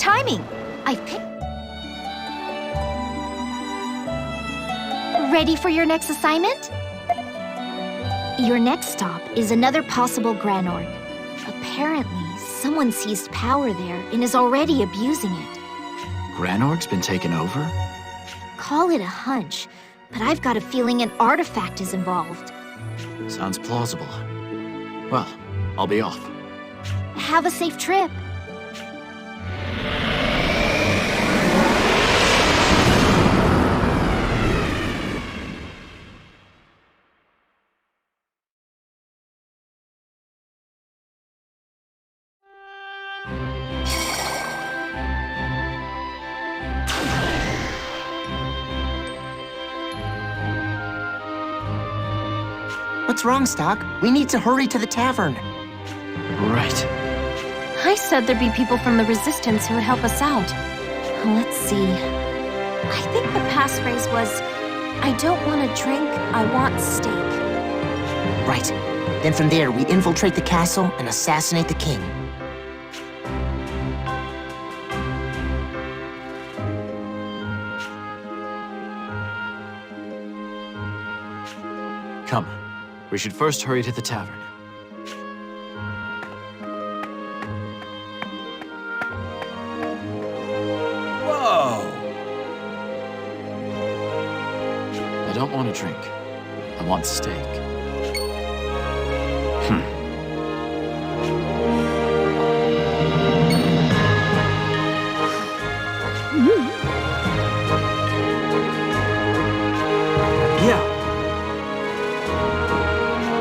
timing! I've picked... Ready for your next assignment? Your next stop is another possible Granorg. Apparently, someone seized power there and is already abusing it. Granorg's been taken over? Call it a hunch, but I've got a feeling an artifact is involved. Sounds plausible. Well, I'll be off. Have a safe trip. What's wrong, Stocke? We need to hurry to the tavern. Right. I said there'd be people from the Resistance who would help us out. Let's see. I think the passphrase was, I don't want a drink, I want steak. Right. Then from there, we infiltrate the castle and assassinate the king. Come. We should first hurry to the tavern. Whoa! I don't want a drink. I want steak. Yeah.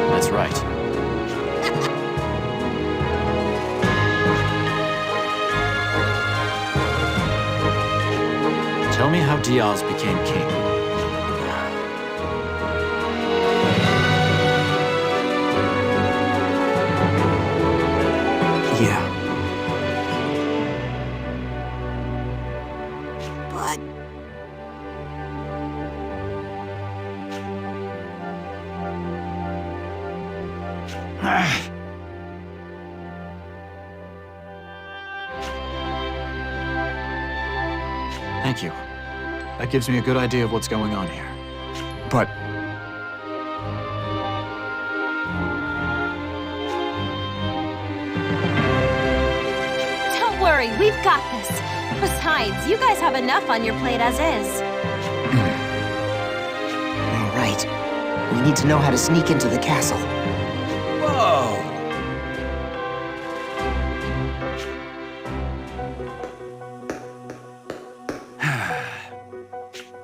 That's right. Tell me how Diaz became king. Yeah. But... Thank you. That gives me a good idea of what's going on here. But... Don't worry, we've got this. Besides, you guys have enough on your plate as is. All right. We need to know how to sneak into the castle. Whoa!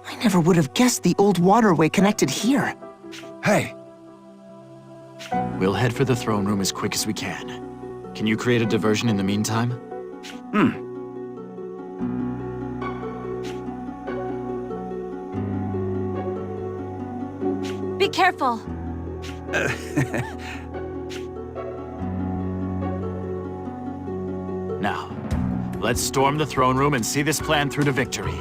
I never would have guessed the old waterway connected here. Hey, We'll head for the throne room as quick as we can. Can you create a diversion in the meantime? Be careful. Now, let's storm the throne room and see this plan through to victory.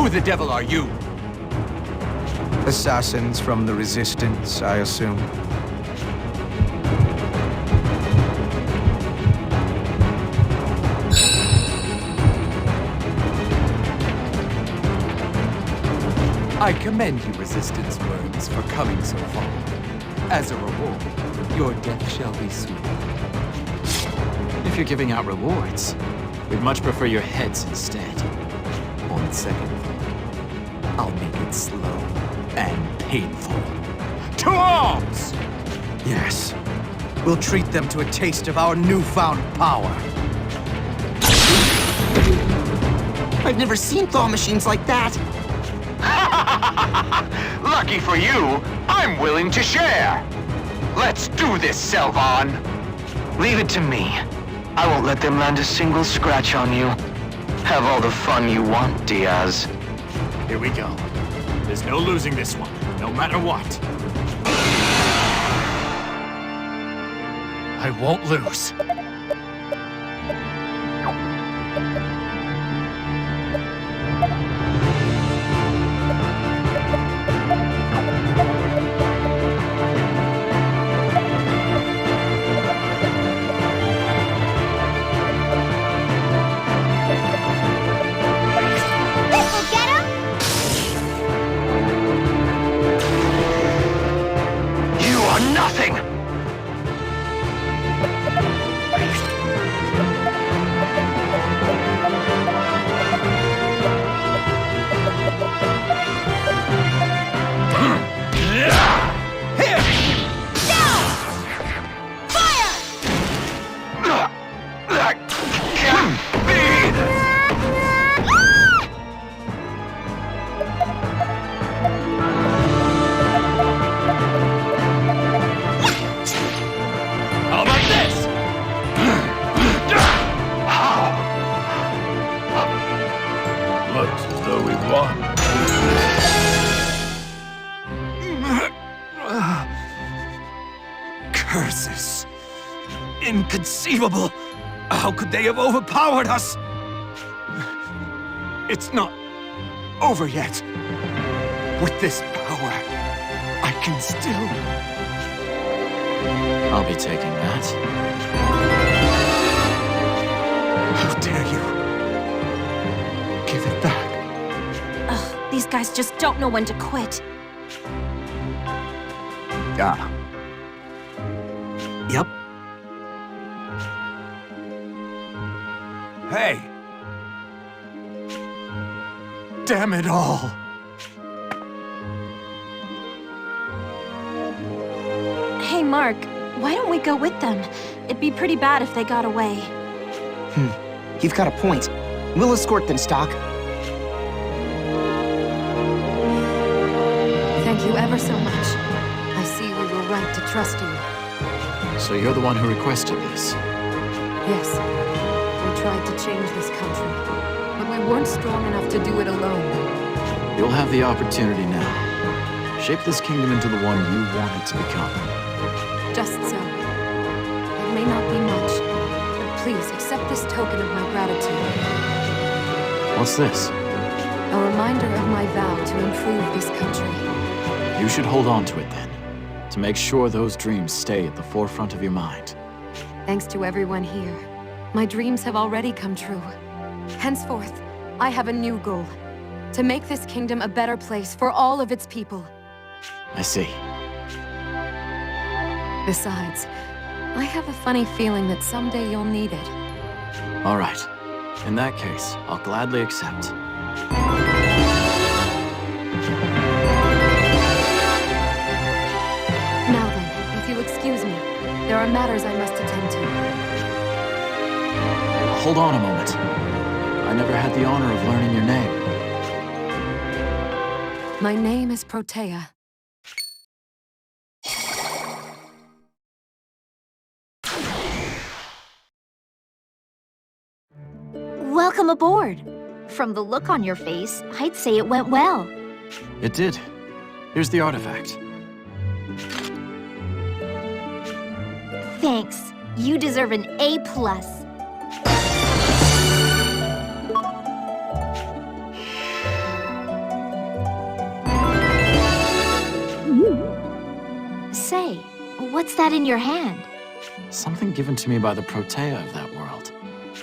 who the devil are you? Assassins from the Resistance, I assume. I commend you, Resistance worms, for coming so far. As a reward, your death shall be sweet. If you're giving out rewards, we'd much prefer your heads instead. On second thought, I'll make it slow and painful. To arms! Yes. We'll treat them to a taste of our newfound power. I've never seen thaw machines like that. Lucky for you, I'm willing to share. Let's do this, Selvan. Leave it to me. I won't let them land a single scratch on you. Have all the fun you want, Diaz. Here we go. There's no losing this one, no matter what. I won't lose. Nothing! Curses. Inconceivable. How could they have overpowered us? It's not over yet. With this power, I can still... I'll be taking that. How dare you? Give it back. Ugh, these guys just don't know when to quit. Ah. Yep. Hey! Damn it all! Hey, Mark, why don't we go with them? It'd be pretty bad if they got away. You've got a point. We'll escort them, Stocke. Thank you ever so much. I see we were right to trust you. So you're the one who requested this? Yes. We tried to change this country, but we weren't strong enough to do it alone. You'll have the opportunity now. Shape this kingdom into the one you want it to become. Just so. It may not be much, but please accept this token of my gratitude. What's this? A reminder of my vow to improve this country. You should hold on to it then, to make sure those dreams stay at the forefront of your mind. Thanks to everyone here, my dreams have already come true. Henceforth, I have a new goal. To make this kingdom a better place for all of its people. I see. Besides, I have a funny feeling that someday you'll need it. All right. In that case, I'll gladly accept. Now then, if you'll excuse me, there are matters I must attend to. Hold on a moment. I never had the honor of learning your name. My name is Protea. Welcome aboard. From the look on your face, I'd say it went well. It did. Here's the artifact. Thanks. You deserve an A+. Say, what's that in your hand? Something given to me by the Protea of that world.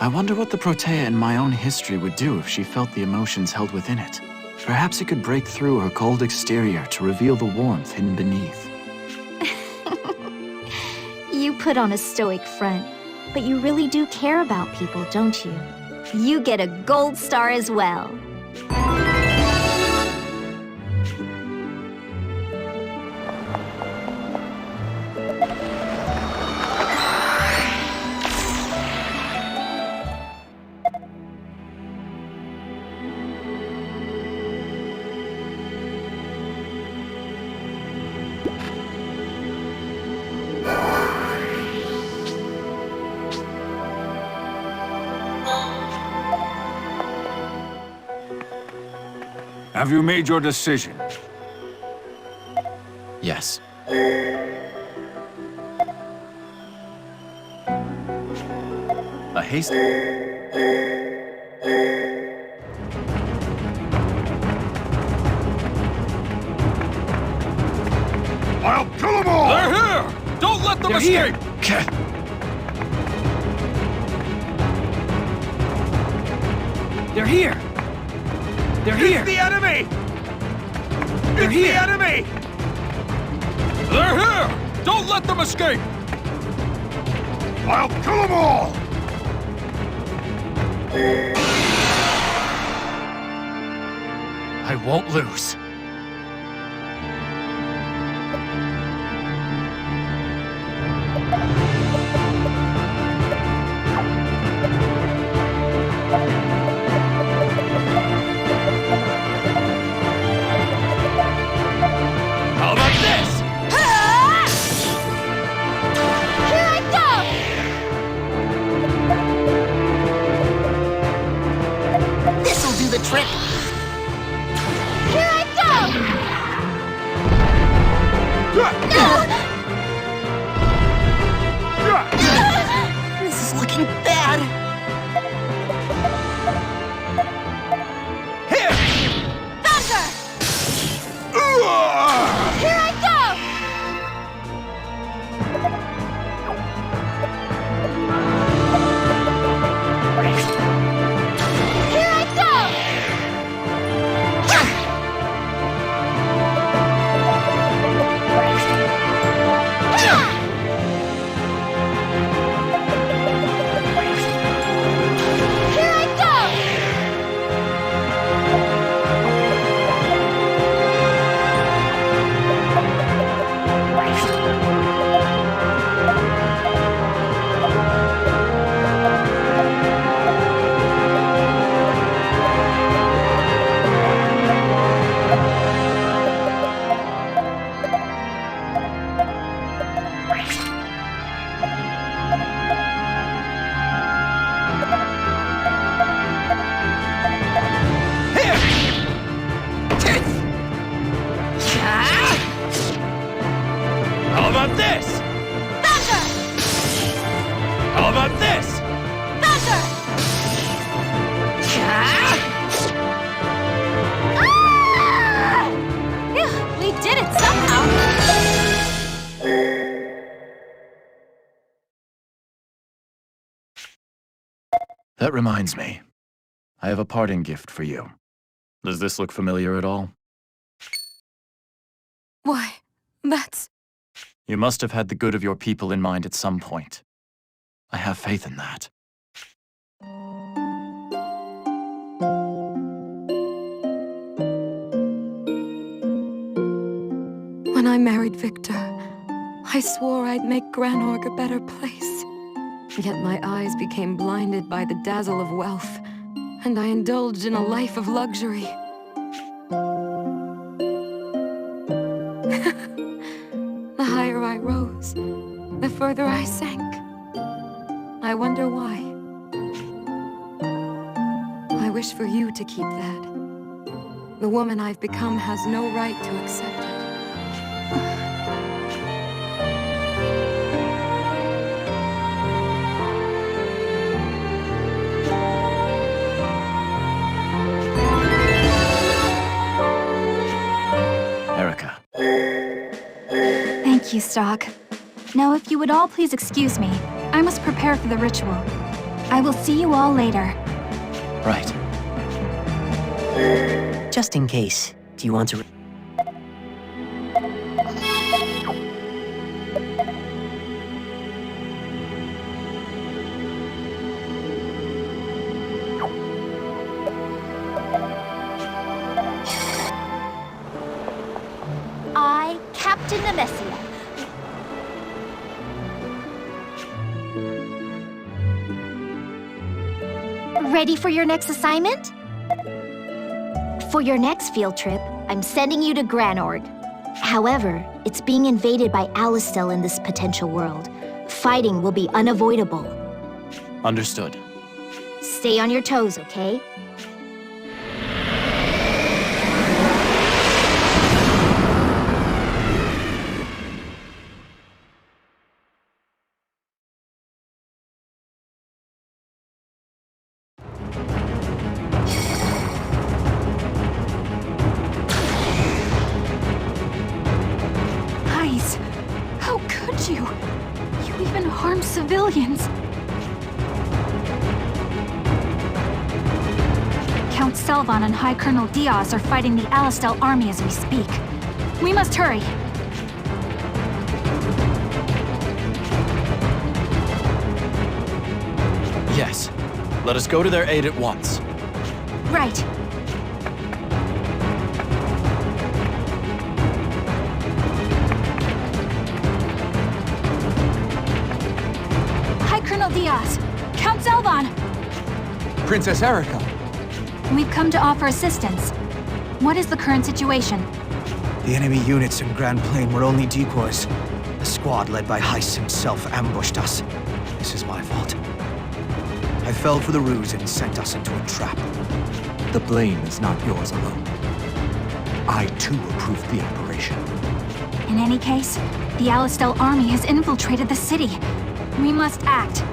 I wonder what the Protea in my own history would do if she felt the emotions held within it. Perhaps it could break through her cold exterior to reveal the warmth hidden beneath. You put on a stoic front, but you really do care about people, don't you? You get a gold star as well. Have you made your decision? Yes. A haste... I'll kill them all! They're here! Don't let them escape! They're here! They're here! The enemy! They're here! The enemy! They're here! Don't let them escape! I'll kill them all! I won't lose. How about this? Here I go! This'll do the trick. Here I go! This is looking bad. Thunder! Here I go! Here I go! Here I go! How about this? Thunder! How about this? Thunder! Phew, we did it somehow. That reminds me. I have a parting gift for you. Does this look familiar at all? Why, that's... You must have had the good of your people in mind at some point. I have faith in that. When I married Victor, I swore I'd make Granorg a better place. Yet my eyes became blinded by the dazzle of wealth, and I indulged in a life of luxury. The higher I rose, the further I sank. I wonder why. I wish for you to keep that. The woman I've become has no right to accept it. Thank you, Stocke. Now, if you would all please excuse me, I must prepare for the ritual. I will see you all later. Right. Just in case, do you want to... I, Captain Nemesia. Ready for your next assignment? For your next field trip, I'm sending you to Granorg. However, it's being invaded by Alistel in this potential world. Fighting will be unavoidable. Understood. Stay on your toes, okay? civilians. Count Selvan and High Colonel Diaz are fighting the Alistel army as we speak. We must hurry. Yes. Let us go to their aid at once. Right. High Colonel Diaz! Count Selvan! Princess Erica! We've come to offer assistance. What is the current situation? The enemy units in Grand Plain were only decoys. The squad led by Heiss himself ambushed us. This is my fault. I fell for the ruse and sent us into a trap. The blame is not yours alone. I too approved the operation. In any case, the Alistel army has infiltrated the city. We must act.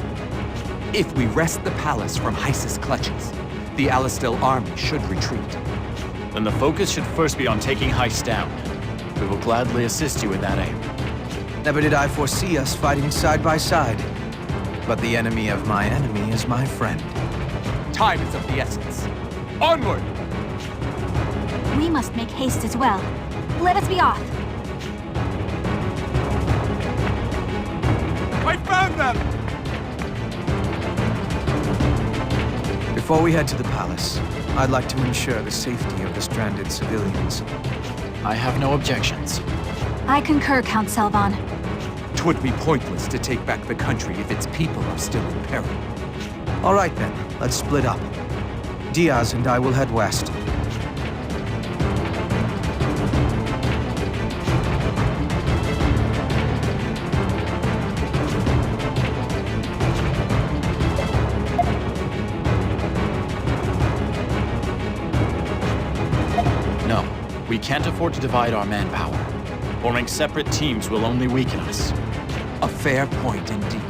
If we wrest the palace from Heiss's clutches, the Alistel army should retreat. Then the focus should first be on taking Heiss down. We will gladly assist you in that aim. Never did I foresee us fighting side by side. But the enemy of my enemy is my friend. Time is of the essence. Onward! We must make haste as well. Let us be off. I found them! Before we head to the palace, I'd like to ensure the safety of the stranded civilians. I have no objections. I concur, Count Selvan. 'Twould be pointless to take back the country if its people are still in peril. All right then, let's split up. Diaz and I will head west. No, we can't afford to divide our manpower. Forming separate teams will only weaken us. A fair point indeed.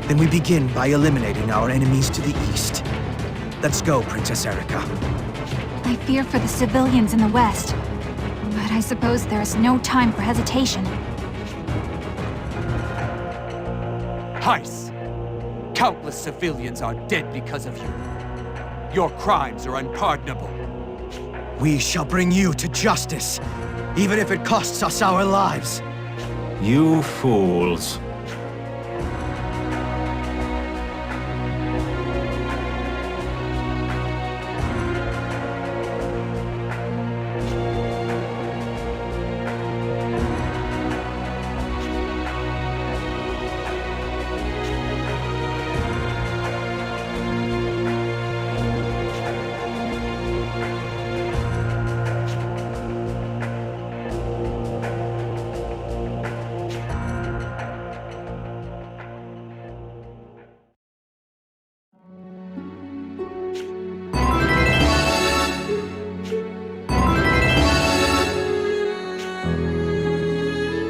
Then we begin by eliminating our enemies to the east. Let's go, Princess Erica. I fear for the civilians in the west. But I suppose there is no time for hesitation. Heiss! Countless civilians are dead because of you. Your crimes are unpardonable. We shall bring you to justice, even if it costs us our lives. You fools.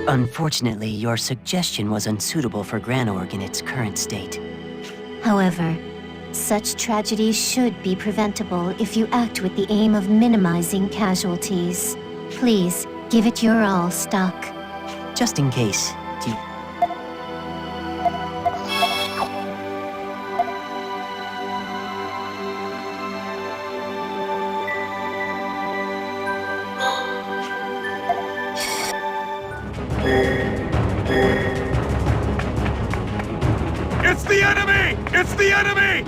Unfortunately, your suggestion was unsuitable for Granorg in its current state. However, such tragedies should be preventable if you act with the aim of minimizing casualties. Please, give it your all, Stocke. Just in case, do you... It's the enemy! It's the enemy!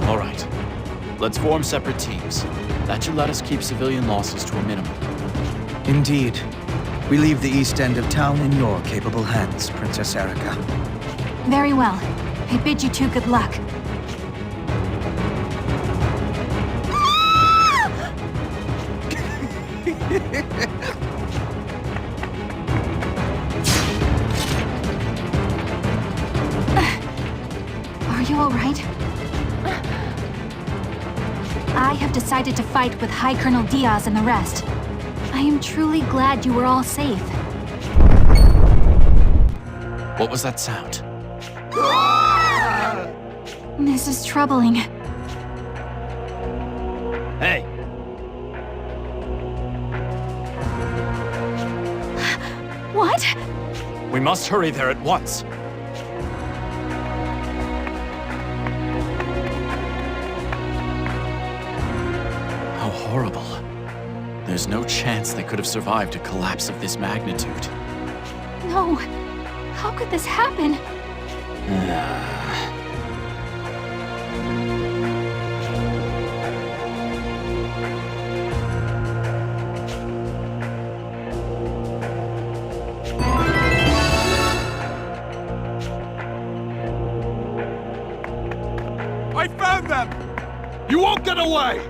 All right. Let's form separate teams. That should let us keep civilian losses to a minimum. Indeed. We leave the east end of town in your capable hands, Princess Erica. Very well. I bid you two good luck. Are you all right? I have decided to fight with High Colonel Diaz and the rest. I am truly glad you were all safe. What was that sound? This is troubling. Hey! What? We must hurry there at once. How horrible. There's no chance they could have survived a collapse of this magnitude. No. How could this happen? I found them! You won't get away!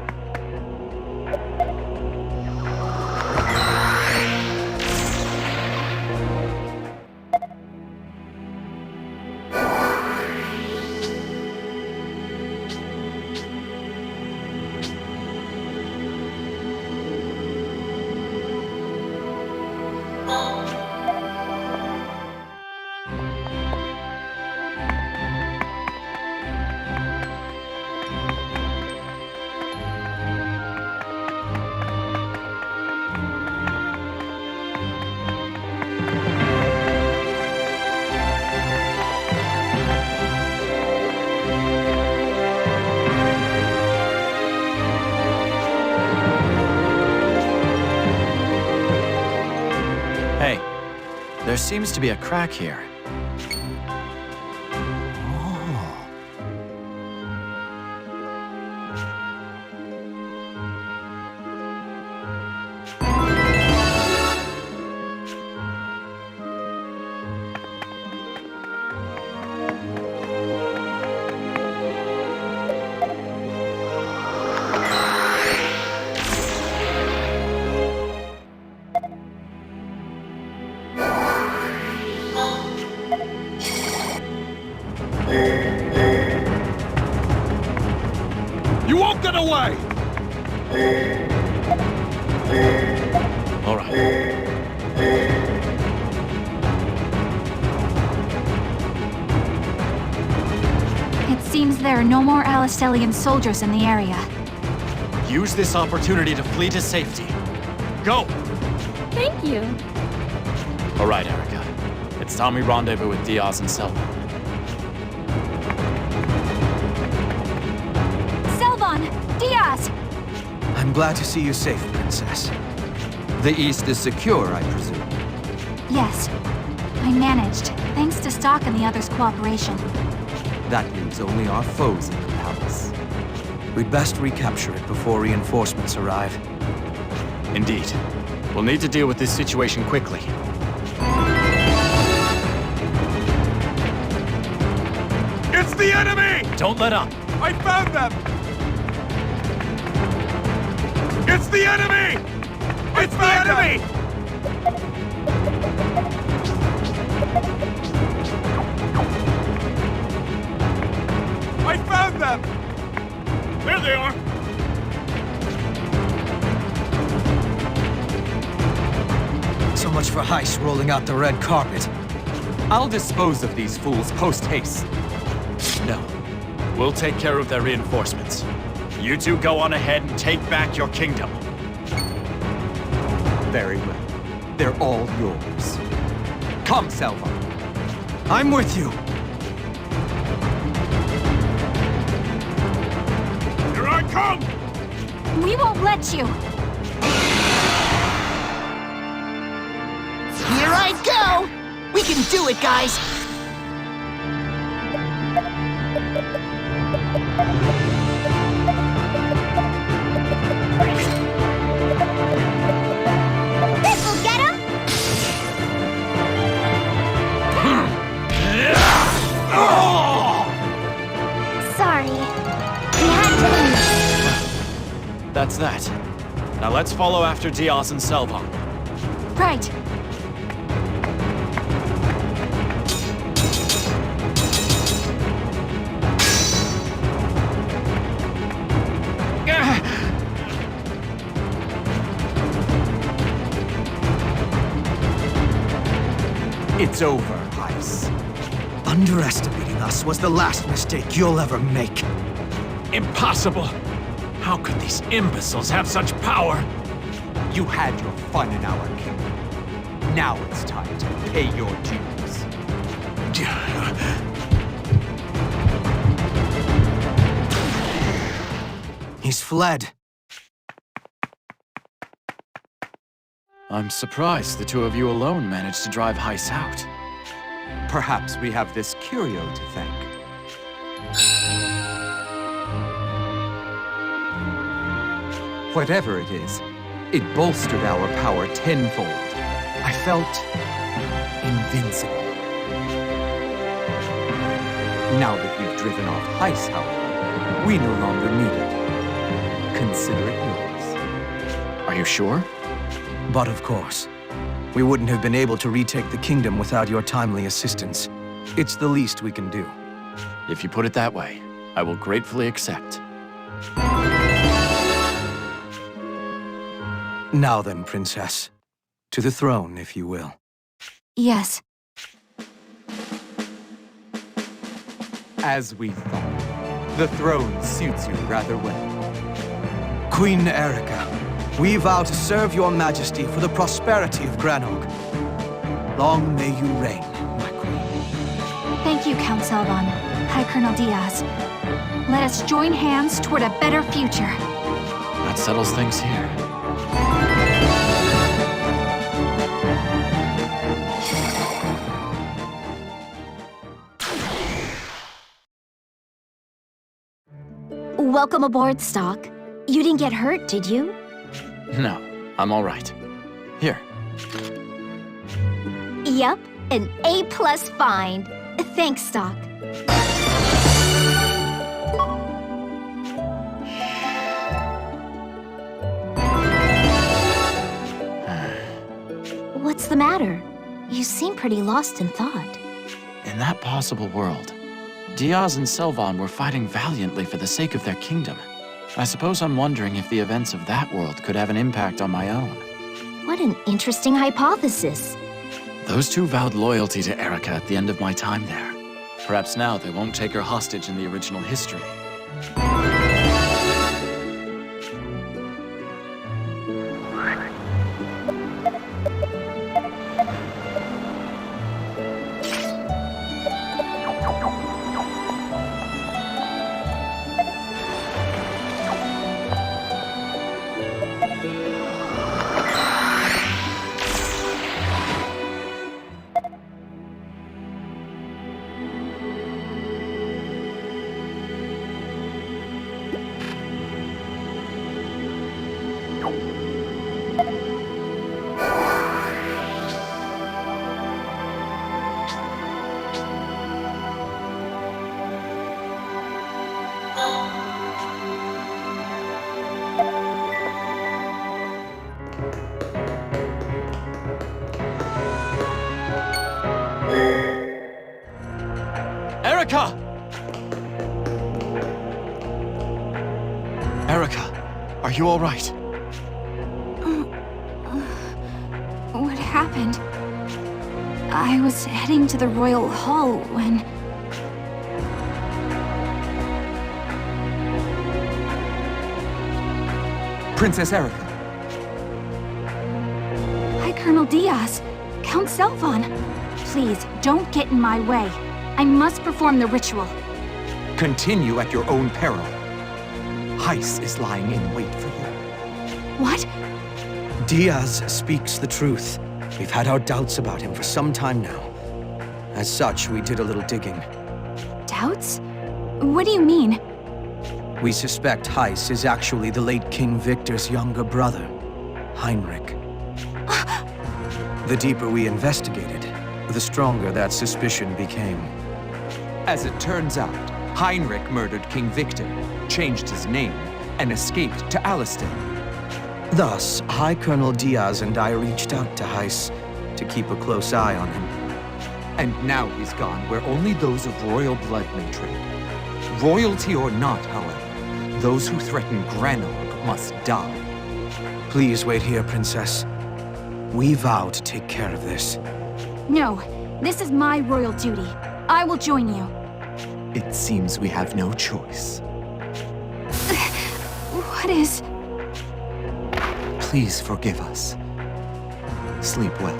There seems to be a crack here. You won't get away! All right. It seems there are no more Alistelian soldiers in the area. Use this opportunity to flee to safety. Go! Thank you. All right, Erica. It's time we rendezvous with Diaz and Selva. Diaz! I'm glad to see you safe, Princess. The East is secure, I presume. Yes. I managed, thanks to Stocke and the others' cooperation. That leaves only our foes in the palace. We'd best recapture it before reinforcements arrive. Indeed. We'll need to deal with this situation quickly. It's the enemy! Don't let up! I found them! It's the enemy! It's the enemy! I found them! There they are! So much for Heist rolling out the red carpet. I'll dispose of these fools post-haste. No. We'll take care of their reinforcements. You two go on ahead and take back your kingdom. Very well. They're all yours. Come, Selva. I'm with you. Here I come! We won't let you! Here I go! We can do it, guys! This'll get him! Sorry. We had to leave. That's that. Now let's follow after Diaz and Selva. Right. It's over, Heist. Underestimating us was the last mistake you'll ever make. Impossible! How could these imbeciles have such power? You had your fun in our kingdom. Now it's time to pay your dues. He's fled. I'm surprised the two of you alone managed to drive Heiss out. Perhaps we have this curio to thank. Whatever it is, it bolstered our power tenfold. I felt invincible. Now that we've driven off Heiss, however, we no longer need it. Consider it yours. Are you sure? But of course. We wouldn't have been able to retake the kingdom without your timely assistance. It's the least we can do. If you put it that way, I will gratefully accept. Now then, Princess. To the throne, if you will. Yes. As we thought, the throne suits you rather well. Queen Erica, we vow to serve your majesty for the prosperity of Granorg. Long may you reign, my queen. Thank you, Count Selvan, High Colonel Diaz. Let us join hands toward a better future. That settles things here. Welcome aboard, Stocke. You didn't get hurt, did you? No, I'm all right. Here. Yep, an A+ find. Thanks, Stocke. What's the matter? You seem pretty lost in thought. In that possible world, Diaz and Selvan were fighting valiantly for the sake of their kingdom. I suppose I'm wondering if the events of that world could have an impact on my own. What an interesting hypothesis. Those two vowed loyalty to Erica at the end of my time there. Perhaps now they won't take her hostage in the original history. Erica! Erica, are you all right? What happened? I was heading to the Royal Hall when... Princess Erica. Hi, Colonel Diaz. Count Selvan. Please, don't get in my way. I must perform the ritual. Continue at your own peril. Heiss is lying in wait for you. What? Diaz speaks the truth. We've had our doubts about him for some time now. As such, we did a little digging. Doubts? What do you mean? We suspect Heiss is actually the late King Victor's younger brother, Heinrich. The deeper we investigated, the stronger that suspicion became. As it turns out, Heinrich murdered King Victor, changed his name, and escaped to Alistel. Thus, High Colonel Diaz and I reached out to Heiss to keep a close eye on him. And now he's gone where only those of royal blood may tread. Royalty or not, however, those who threaten Granorg must die. Please wait here, Princess. We vow to take care of this. No, this is my royal duty. I will join you. It seems we have no choice. What is... Please forgive us. Sleep well.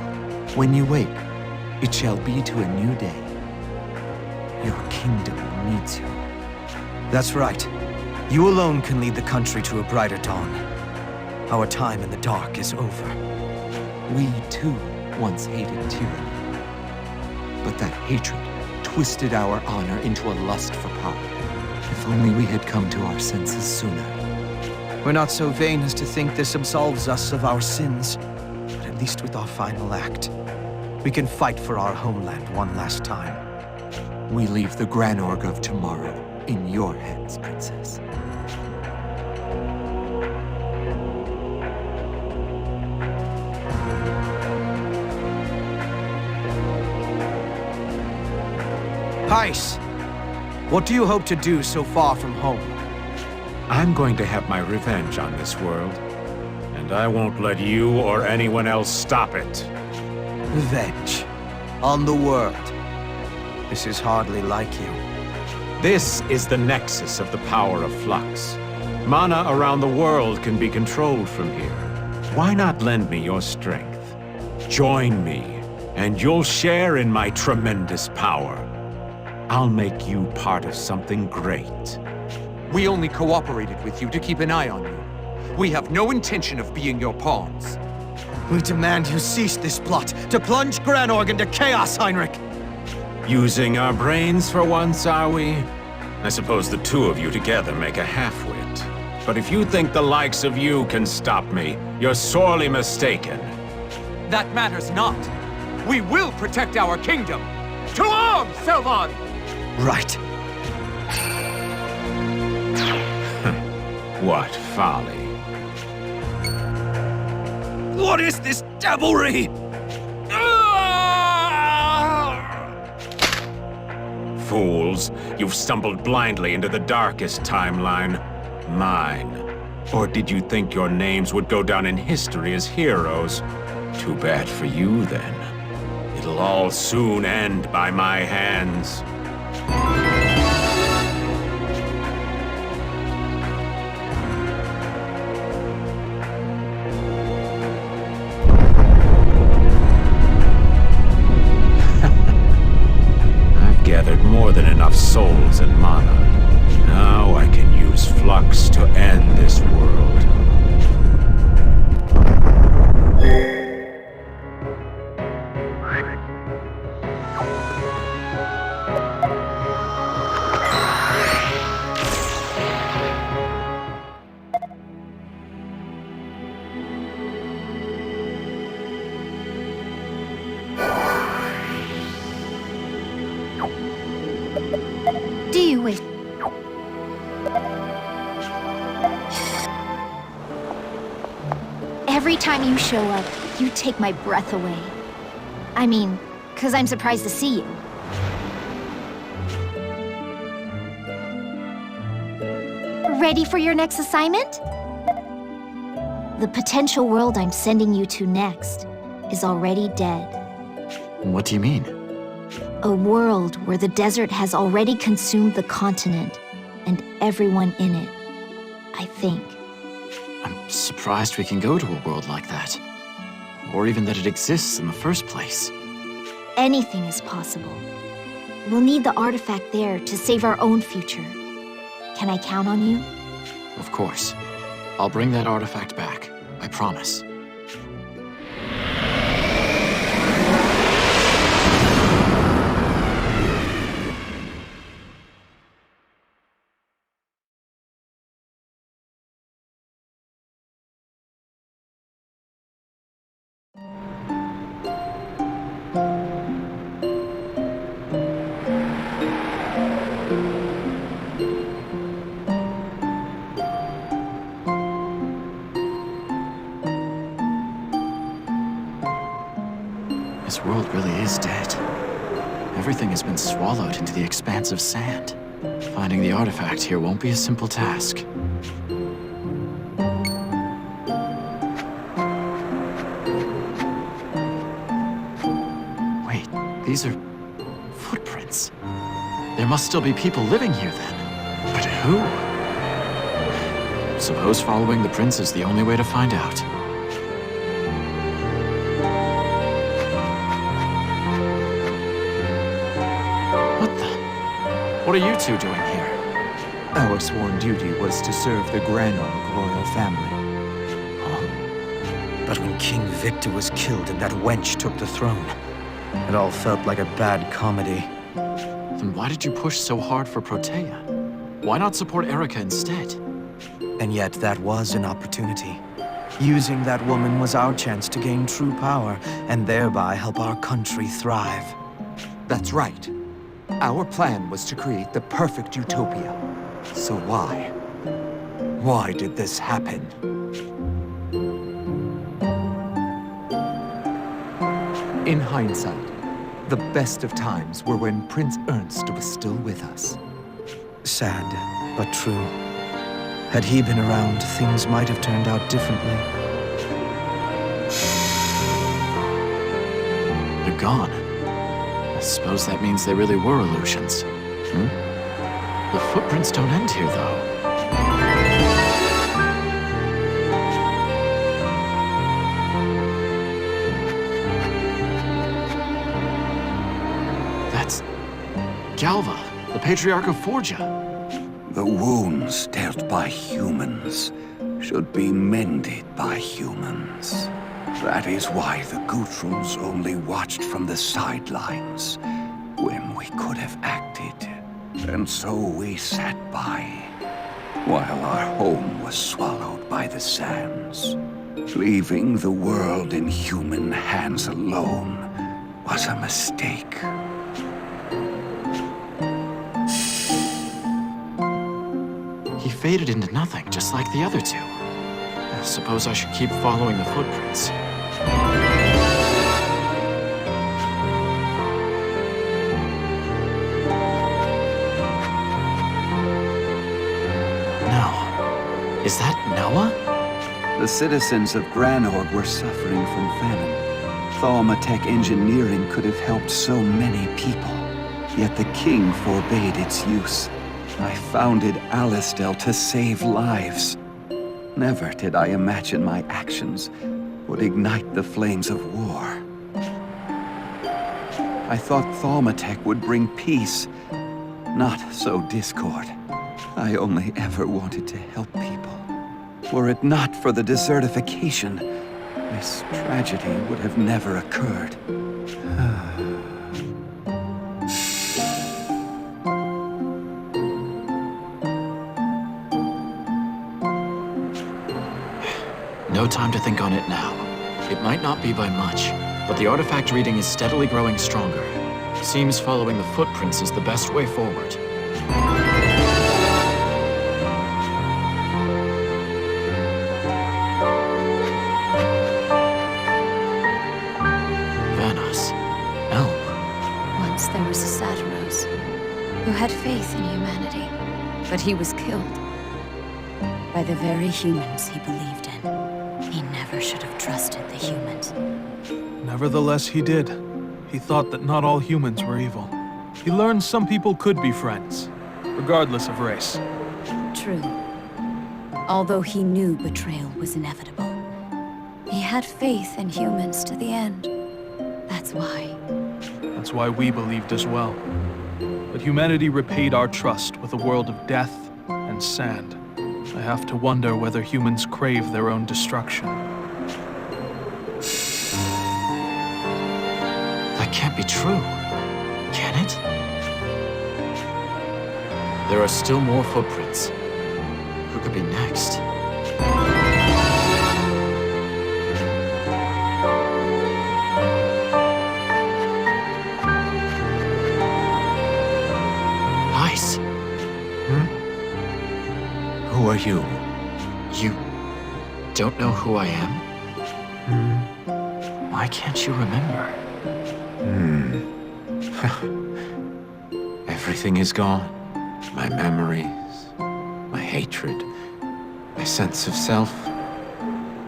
When you wake, it shall be to a new day. Your kingdom needs you. That's right. You alone can lead the country to a brighter dawn. Our time in the dark is over. We, too, once hated tyranny. But that hatred twisted our honor into a lust for power. If only we had come to our senses sooner. We're not so vain as to think this absolves us of our sins, but at least with our final act, we can fight for our homeland one last time. We leave the Granorg of tomorrow in your hands, Princess. Heiss, what do you hope to do so far from home? I'm going to have my revenge on this world, and I won't let you or anyone else stop it. Revenge. On the world. This is hardly like you. This is the nexus of the power of Flux. Mana around the world can be controlled from here. Why not lend me your strength? Join me, and you'll share in my tremendous power. I'll make you part of something great. We only cooperated with you to keep an eye on you. We have no intention of being your pawns. We demand you cease this plot to plunge Granorg into chaos, Heinrich! Using our brains for once, are we? I suppose the two of you together make a half-wit. But if you think the likes of you can stop me, you're sorely mistaken. That matters not. We will protect our kingdom. To arms, Selvon! Right. What folly. What is this devilry? Fools, you've stumbled blindly into the darkest timeline. Mine. Or did you think your names would go down in history as heroes? Too bad for you, then. It'll all soon end by my hands. Gathered more than enough souls and mana. Now I can use Flux to end this world. Do you wish? Every time you show up, you take my breath away. I mean, 'cause I'm surprised to see you. Ready for your next assignment? The potential world I'm sending you to next is already dead. What do you mean? A world where the desert has already consumed the continent and everyone in it, I think. I'm surprised we can go to a world like that. Or even that it exists in the first place. Anything is possible. We'll need the artifact there to save our own future. Can I count on you? Of course. I'll bring that artifact back. I promise. This world really is dead. Everything has been swallowed into the expanse of sand. Finding the artifact here won't be a simple task. Wait, these are footprints. There must still be people living here then. But who? Suppose following the prints is the only way to find out. What are you two doing here? Our sworn duty was to serve the Granorg royal family. But when King Victor was killed and that wench took the throne, it all felt like a bad comedy. Then why did you push so hard for Protea? Why not support Erica instead? And yet that was an opportunity. Using that woman was our chance to gain true power, and thereby help our country thrive. That's right. Our plan was to create the perfect utopia. So why? Why did this happen? In hindsight, the best of times were when Prince Ernst was still with us. Sad, but true. Had he been around, things might have turned out differently. They're gone. I suppose that means they really were illusions. The footprints don't end here, though. That's Galva, the Patriarch of Forja. The wounds dealt by humans should be mended by humans. That is why the Guthrums only watched from the sidelines when we could have acted. And so we sat by, while our home was swallowed by the sands. Leaving the world in human hands alone was a mistake. He faded into nothing, just like the other two. I suppose I should keep following the footprints. No. Is that Noah? The citizens of Granorg were suffering from famine. Thaumatek engineering could have helped so many people, yet the king forbade its use. I founded Alistel to save lives. Never did I imagine my actions would ignite the flames of war. I thought Thaumatek would bring peace, not sow discord. I only ever wanted to help people. Were it not for the desertification, this tragedy would have never occurred. No time to think on it now. It might not be by much, but the artifact reading is steadily growing stronger. Seems following the footprints is the best way forward. Vanos. Elm. Once there was a Satiros who had faith in humanity, but he was killed by the very humans he believed in. He never should have trusted the humans. Nevertheless, he did. He thought that not all humans were evil. He learned some people could be friends, regardless of race. True. Although he knew betrayal was inevitable, he had faith in humans to the end. That's why. That's why we believed as well. But humanity repaid our trust with a world of death and sand. I have to wonder whether humans crave their own destruction. That can't be true. Can it? There are still more footprints. Who could be next? Nice. Who are you? You don't know who I am? Why can't you remember? Everything is gone. My memories, my hatred, my sense of self.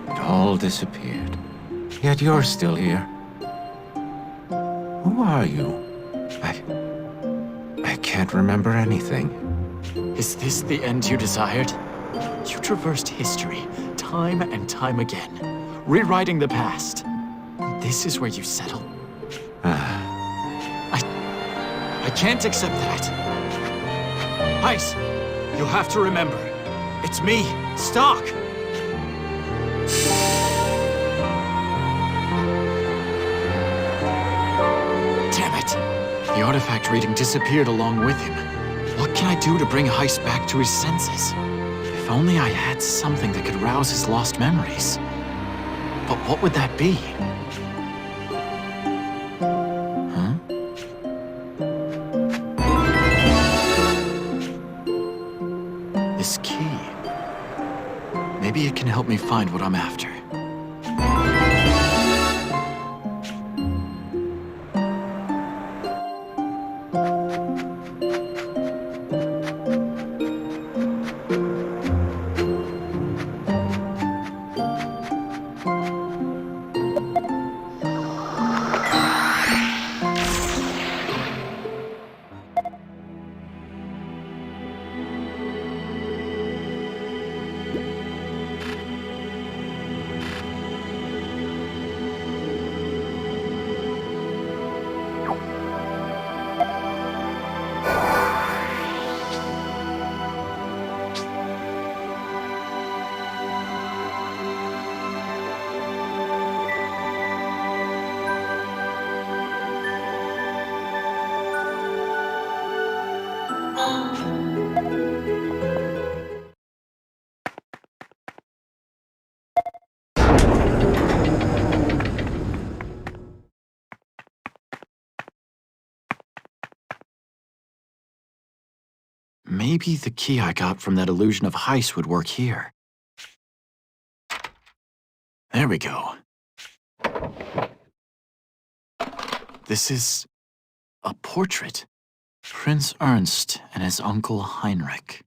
It all disappeared. Yet you're still here. Who are you? I can't remember anything. Is this the end you desired? You traversed history, time and time again, rewriting the past. This is where you settle? I can't accept that. Heiss, you'll have to remember. It's me, Stocke! Damn it! The artifact reading disappeared along with him. What can I do to bring Heiss back to his senses? If only I had something that could rouse his lost memories. But what would that be? Huh? This key. Maybe it can help me find what I'm after. Maybe the key I got from that illusion of Heiss would work here. There we go. This is a portrait. Prince Ernst and his uncle Heinrich.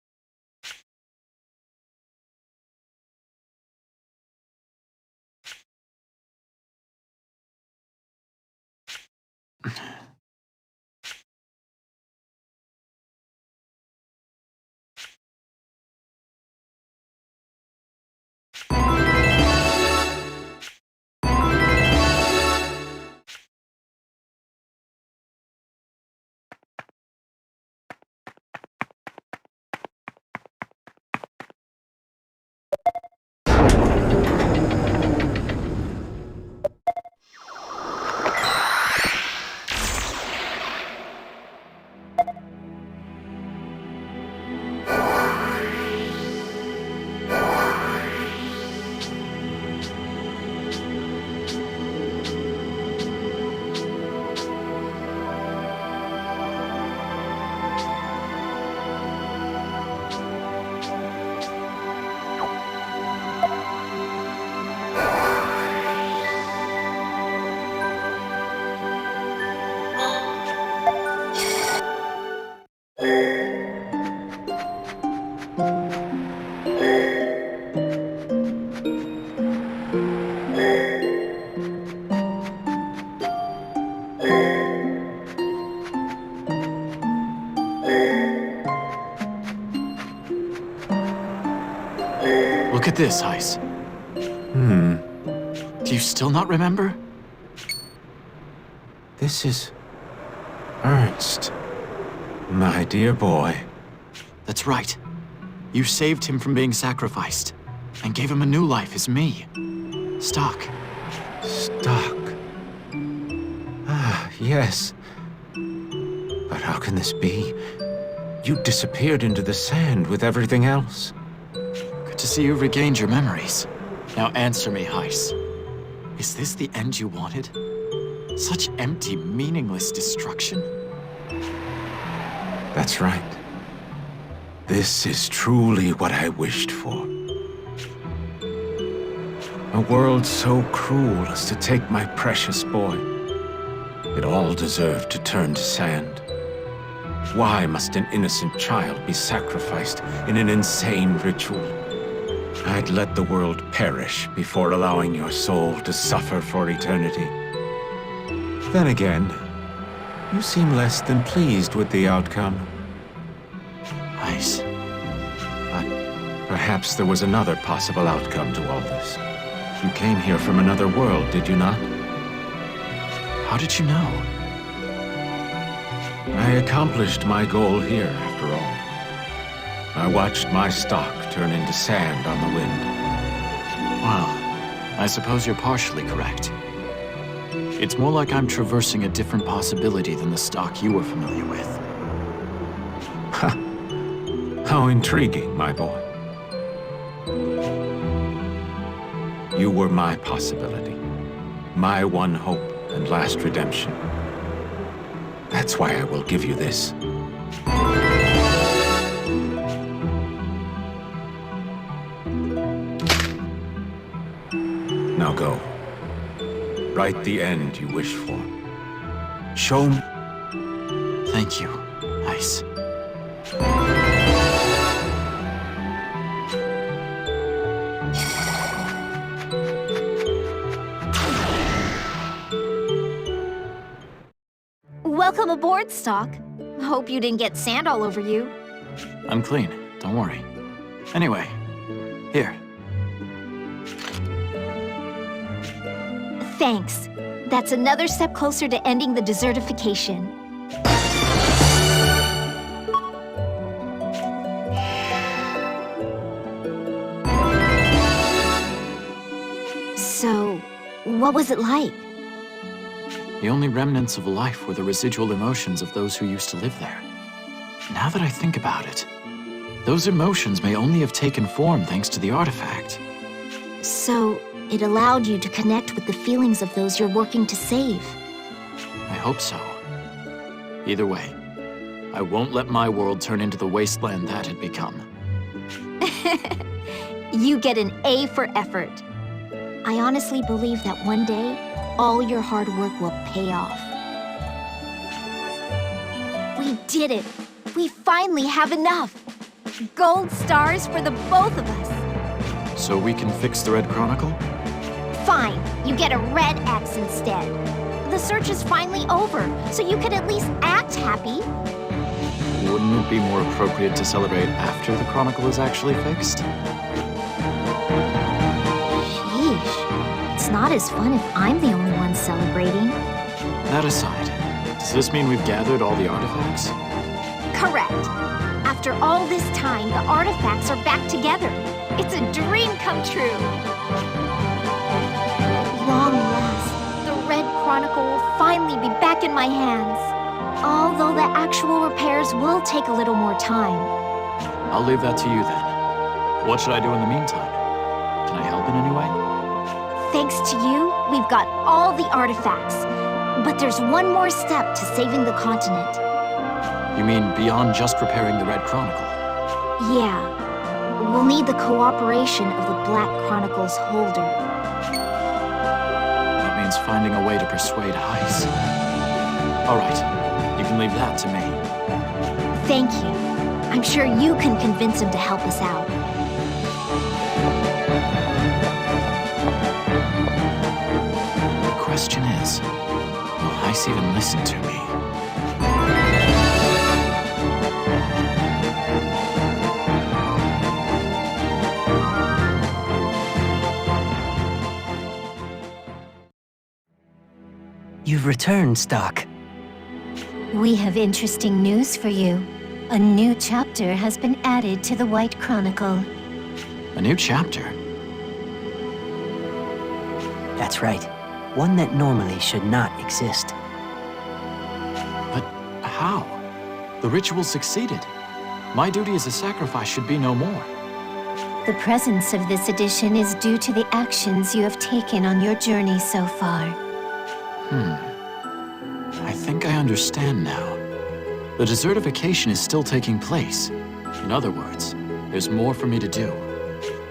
Look at this, Heiss. Do you still not remember? This is... Ernst. My dear boy. That's right. You saved him from being sacrificed, and gave him a new life as me. Stocke. Stocke. Ah, yes. But how can this be? You disappeared into the sand with everything else. Good to see you regained your memories. Now answer me, Heiss. Is this the end you wanted? Such empty, meaningless destruction? That's right. This is truly what I wished for. A world so cruel as to take my precious boy. It all deserved to turn to sand. Why must an innocent child be sacrificed in an insane ritual? I'd let the world perish before allowing your soul to suffer for eternity. Then again, you seem less than pleased with the outcome. Heiss. But perhaps there was another possible outcome to all this. You came here from another world, did you not? How did you know? I accomplished my goal here, after all. I watched my Stocke turn into sand on the wind. Well, I suppose you're partially correct. It's more like I'm traversing a different possibility than the Stocke you were familiar with. How intriguing, my boy. You were my possibility. My one hope and last redemption. That's why I will give you this. Now go. Write the end you wish for. Show me. Thank you, Ice. Welcome aboard, Stocke. Hope you didn't get sand all over you. I'm clean, don't worry. Anyway, here. Thanks. That's another step closer to ending the desertification. So, what was it like? The only remnants of life were the residual emotions of those who used to live there. Now that I think about it, those emotions may only have taken form thanks to the artifact. So, it allowed you to connect with the feelings of those you're working to save. I hope so. Either way, I won't let my world turn into the wasteland that had become. You get an A for effort. I honestly believe that one day, all your hard work will pay off. We did it! We finally have enough! Gold stars for the both of us! So we can fix the Red Chronicle? Fine, you get a red X instead. The search is finally over, so you could at least act happy. Wouldn't it be more appropriate to celebrate after the Chronicle is actually fixed? Sheesh, it's not as fun if I'm the only one celebrating. That aside, does this mean we've gathered all the artifacts? Correct. After all this time, the artifacts are back together. It's a dream come true. Long last, the Red Chronicle will finally be back in my hands. Although the actual repairs will take a little more time. I'll leave that to you then. What should I do in the meantime? Can I help in any way? Thanks to you, we've got all the artifacts. But there's one more step to saving the continent. You mean beyond just repairing the Red Chronicle? Yeah. We'll need the cooperation of the Black Chronicle's holder. That means finding a way to persuade Heiss. All right, you can leave that to me. Thank you. I'm sure you can convince him to help us out. The question is, will Heiss even listen to me? You've returned, Stocke. We have interesting news for you. A new chapter has been added to the White Chronicle. A new chapter? That's right. One that normally should not exist. But how? The ritual succeeded. My duty as a sacrifice should be no more. The presence of this edition is due to the actions you have taken on your journey so far. I think I understand now. The desertification is still taking place. In other words, there's more for me to do.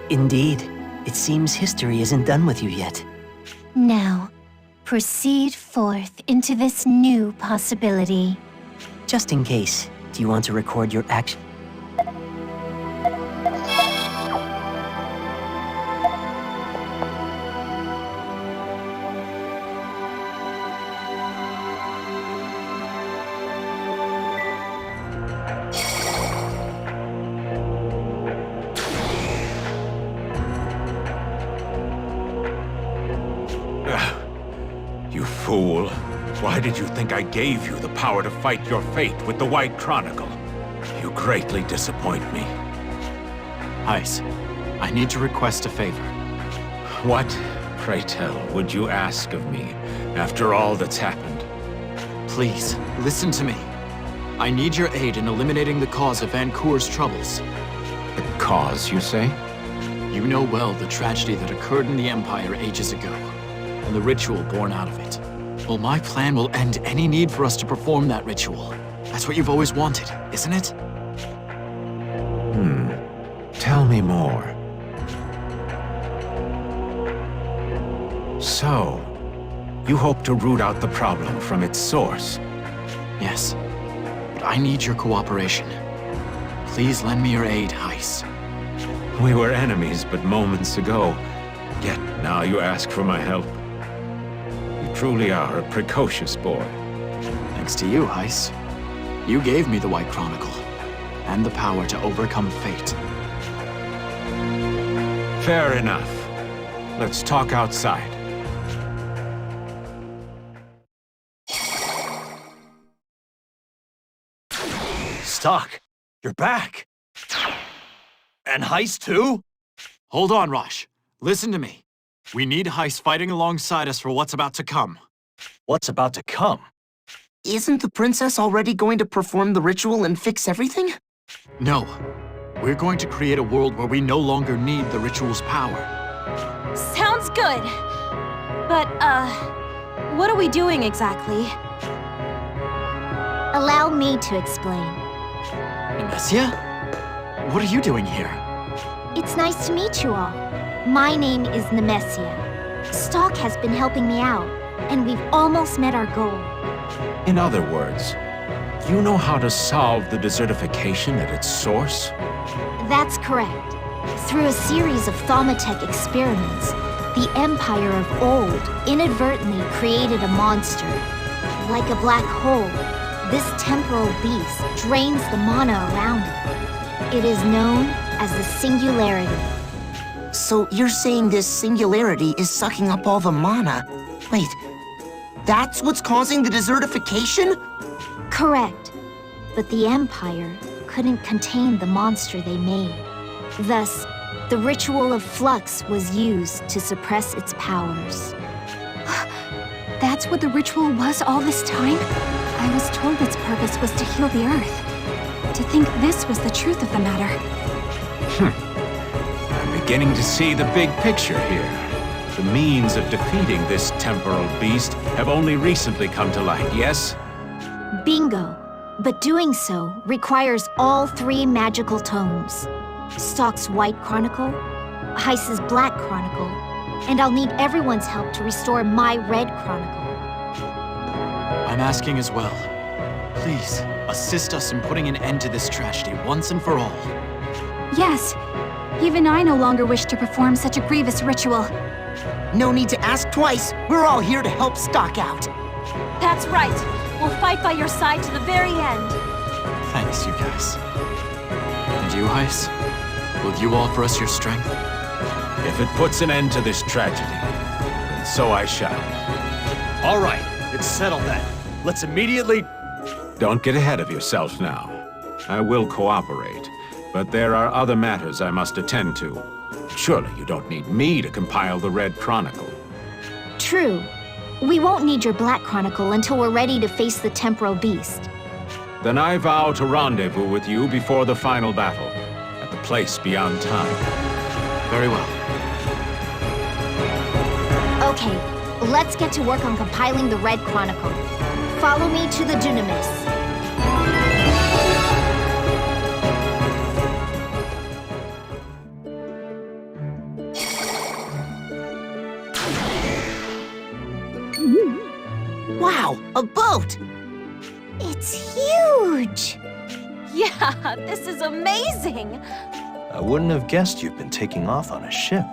Indeed. It seems history isn't done with you yet. Now, proceed forth into this new possibility. Just in case, do you want to record your action? You fool. Why did you think I gave you the power to fight your fate with the White Chronicle? You greatly disappoint me. Heiss, I need to request a favor. What, pray tell, would you ask of me after all that's happened? Please, listen to me. I need your aid in eliminating the cause of Vainqueur's troubles. The cause, you say? You know well the tragedy that occurred in the Empire ages ago, and the ritual born out of it. Well, my plan will end any need for us to perform that ritual. That's what you've always wanted, isn't it? Tell me more. So, you hope to root out the problem from its source? Yes, but I need your cooperation. Please lend me your aid, Heiss. We were enemies but moments ago, yet now you ask for my help. You truly are a precocious boy. Thanks to you, Heiss. You gave me the White Chronicle, and the power to overcome fate. Fair enough. Let's talk outside. Stocke, you're back. And Heiss too? Hold on, Rosh. Listen to me. We need Heiss fighting alongside us for what's about to come. What's about to come? Isn't the princess already going to perform the ritual and fix everything? No. We're going to create a world where we no longer need the ritual's power. Sounds good. But, what are we doing exactly? Allow me to explain. Nemesia? What are you doing here? It's nice to meet you all. My name is Nemesia. Stocke has been helping me out, and we've almost met our goal. In other words, you know how to solve the desertification at its source? That's correct. Through a series of thaumatic experiments, the Empire of old inadvertently created a monster. Like a black hole, this temporal beast drains the mana around it. It is known as the Singularity. So you're saying this singularity is sucking up all the mana? Wait, that's what's causing the desertification? Correct. But the Empire couldn't contain the monster they made. Thus, the ritual of flux was used to suppress its powers. That's what the ritual was all this time? I was told its purpose was to heal the Earth. To think this was the truth of the matter. I'm beginning to see the big picture here. The means of defeating this temporal beast have only recently come to light, yes? Bingo. But doing so requires all 3 magical tomes. Stocke's White Chronicle, Heiss's Black Chronicle, and I'll need everyone's help to restore my Red Chronicle. I'm asking as well. Please, assist us in putting an end to this tragedy once and for all. Yes. Even I no longer wish to perform such a grievous ritual. No need to ask twice. We're all here to help Stocke out. That's right. We'll fight by your side to the very end. Thanks, you guys. And you, Heiss? Will you offer us your strength? If it puts an end to this tragedy, then so I shall. All right, it's settled then. Let's immediately... Don't get ahead of yourself now. I will cooperate, but there are other matters I must attend to. Surely you don't need me to compile the Red Chronicle. True. We won't need your Black Chronicle until we're ready to face the Temporal Beast. Then I vow to rendezvous with you before the final battle, at the place beyond time. Very well. Okay, let's get to work on compiling the Red Chronicle. Follow me to the Dunamis. Wow, a boat! It's huge! Yeah, this is amazing! I wouldn't have guessed you've been taking off on a ship.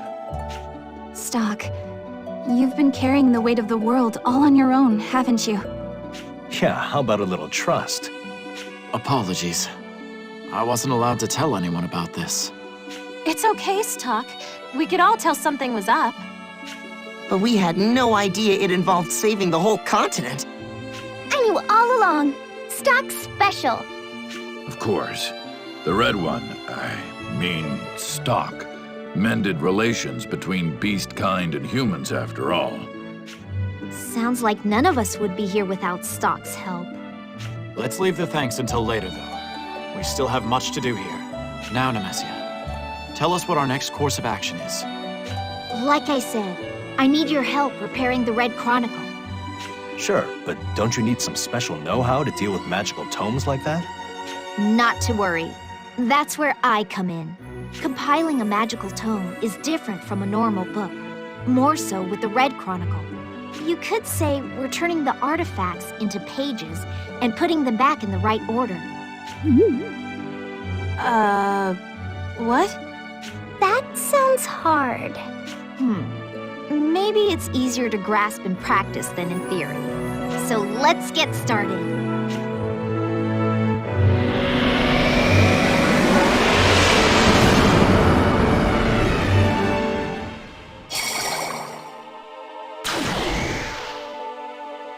Stocke, you've been carrying the weight of the world all on your own, haven't you? Yeah, how about a little trust? Apologies. I wasn't allowed to tell anyone about this. It's okay, Stocke. We could all tell something was up. But we had no idea it involved saving the whole continent. I knew all along. Stocke's special. Of course. The red one, mean, Stocke. Mended relations between beast kind and humans, after all. Sounds like none of us would be here without Stocke's help. Let's leave the thanks until later, though. We still have much to do here. Now, Nemesia, tell us what our next course of action is. Like I said, I need your help repairing the Red Chronicle. Sure, but don't you need some special know-how to deal with magical tomes like that? Not to worry. That's where I come in. Compiling a magical tome is different from a normal book. More so with the Red Chronicle. You could say we're turning the artifacts into pages and putting them back in the right order. What? That sounds hard. Maybe it's easier to grasp in practice than in theory. So let's get started.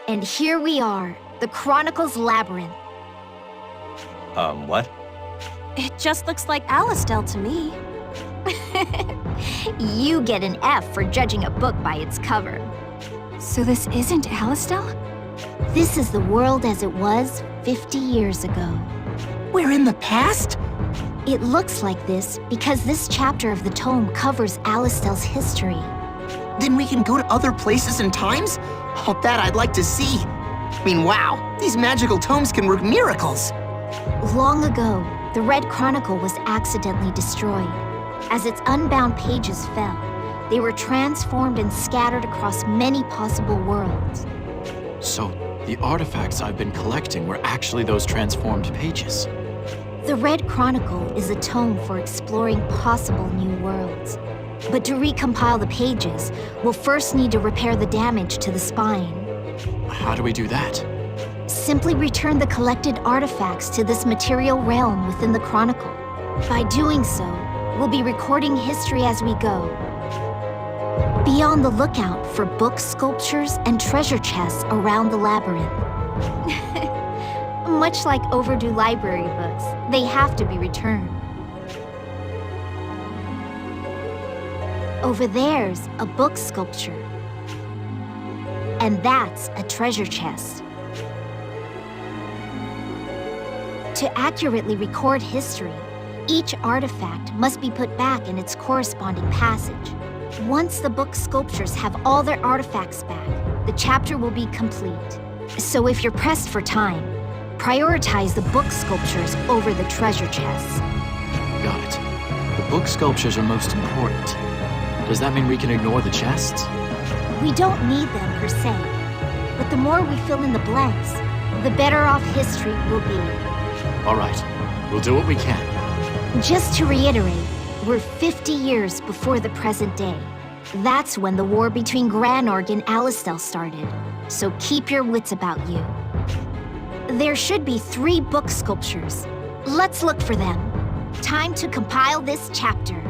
And here we are, the Chronicle's Labyrinth. What? It just looks like Alistel to me. You get an F for judging a book by its cover. So this isn't Alistel? This is the world as it was 50 years ago. We're in the past? It looks like this because this chapter of the tome covers Alistel's history. Then we can go to other places and times? Oh, that I'd like to see. I mean, wow, these magical tomes can work miracles. Long ago, the Red Chronicle was accidentally destroyed. As its unbound pages fell, they were transformed and scattered across many possible worlds. So, the artifacts I've been collecting were actually those transformed pages. The Red Chronicle is a tome for exploring possible new worlds. But to recompile the pages, we'll first need to repair the damage to the spine. How do we do that? Simply return the collected artifacts to this material realm within the Chronicle. By doing so, we'll be recording history as we go. Be on the lookout for book sculptures and treasure chests around the labyrinth. Much like overdue library books, they have to be returned. Over there's a book sculpture. And that's a treasure chest. To accurately record history, each artifact must be put back in its corresponding passage. Once the book sculptures have all their artifacts back, the chapter will be complete. So if you're pressed for time, prioritize the book sculptures over the treasure chests. Got it. The book sculptures are most important. Does that mean we can ignore the chests? We don't need them per se, but the more we fill in the blanks, the better off history will be. All right, we'll do what we can. Just to reiterate, we're 50 years before the present day. That's when the war between Granorg and Alistel started, so keep your wits about you. There should be 3 book sculptures. Let's look for them. Time to compile this chapter.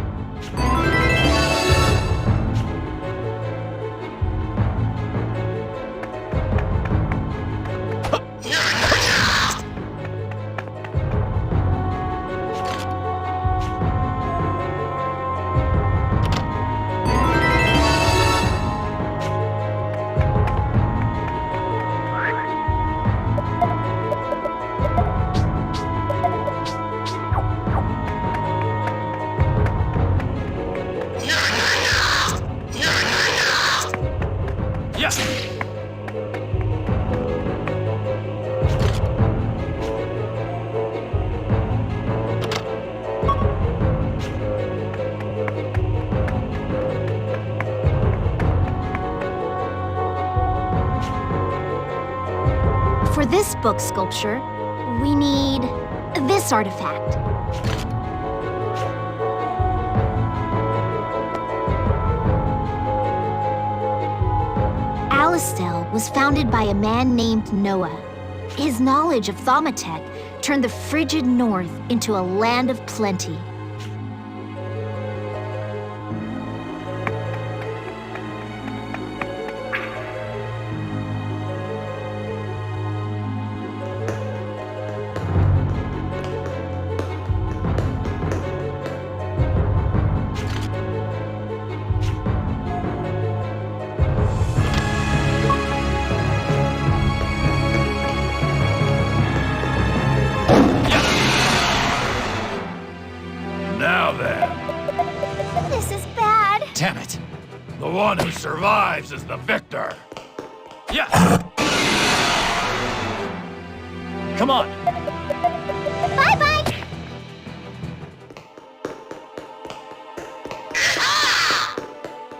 For this book sculpture, we need this artifact. Alistel was founded by a man named Noah. His knowledge of Thaumatek turned the frigid north into a land of plenty. one who survives is the victor. Yeah! Come on! Bye-bye!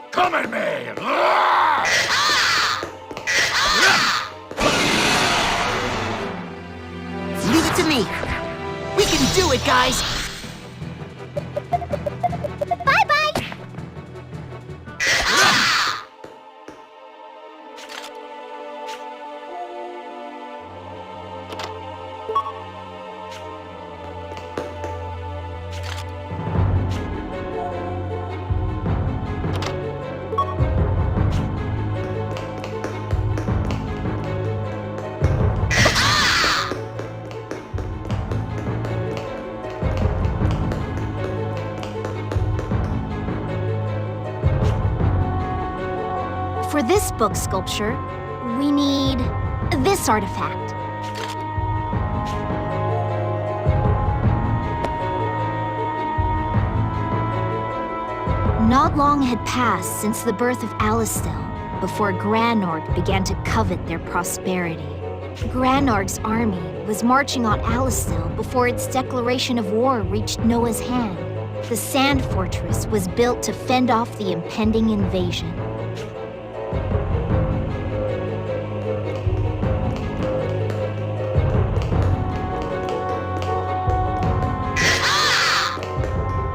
Come at me! Leave it to me. We can do it, guys. Bye-bye! For this book sculpture, we need this artifact. Not long had passed since the birth of Alistel, before Granorg began to covet their prosperity. Granorg's army was marching on Alistel before its declaration of war reached Noah's hand. The Sand Fortress was built to fend off the impending invasion.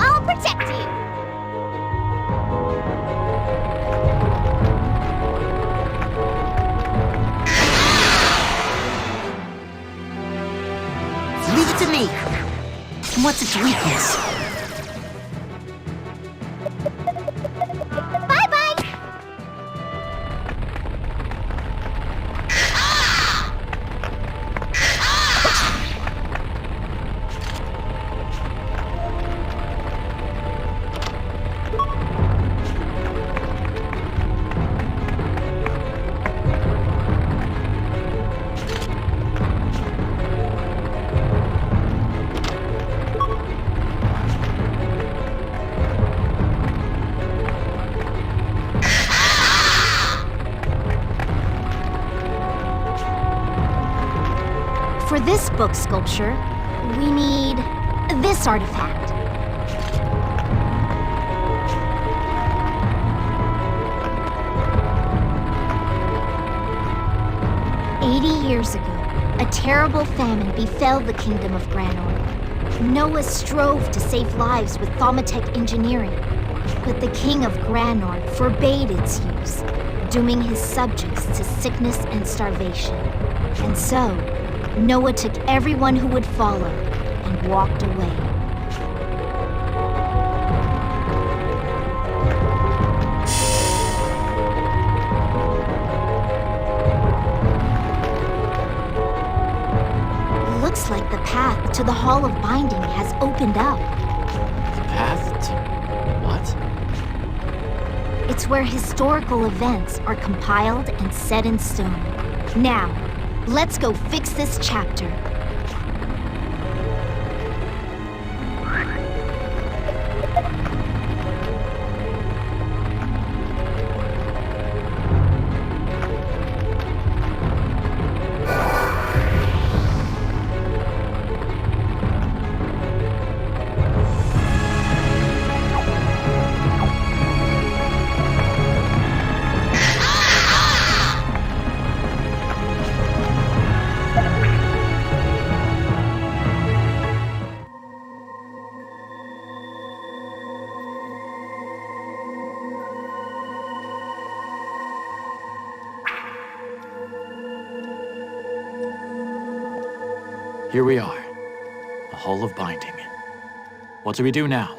I'll protect you! Leave it to me. What's its weakness? Bye-bye! For this book sculpture, we need this artifact. Years ago, a terrible famine befell the kingdom of Granorg. Noah strove to save lives with Thaumatek engineering, but the king of Granorg forbade its use, dooming his subjects to sickness and starvation. And so, Noah took everyone who would follow and walked away. Looks like the path to the Hall of Binding has opened up. The path to what? It's where historical events are compiled and set in stone. Now, let's go fix this chapter. Here we are, the Hall of Binding. What do we do now?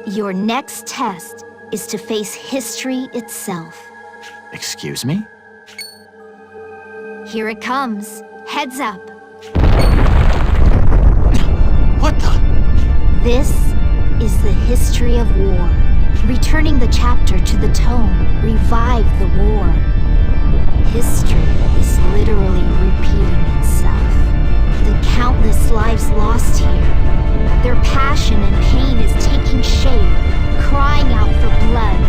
Your next test is to face history itself. Excuse me? Here it comes. Heads up. What the? This is the history of war. Returning the chapter to the tome, revive the war. History is literally repeating itself. The countless lives lost here. Their passion and pain is taking shape, crying out for blood,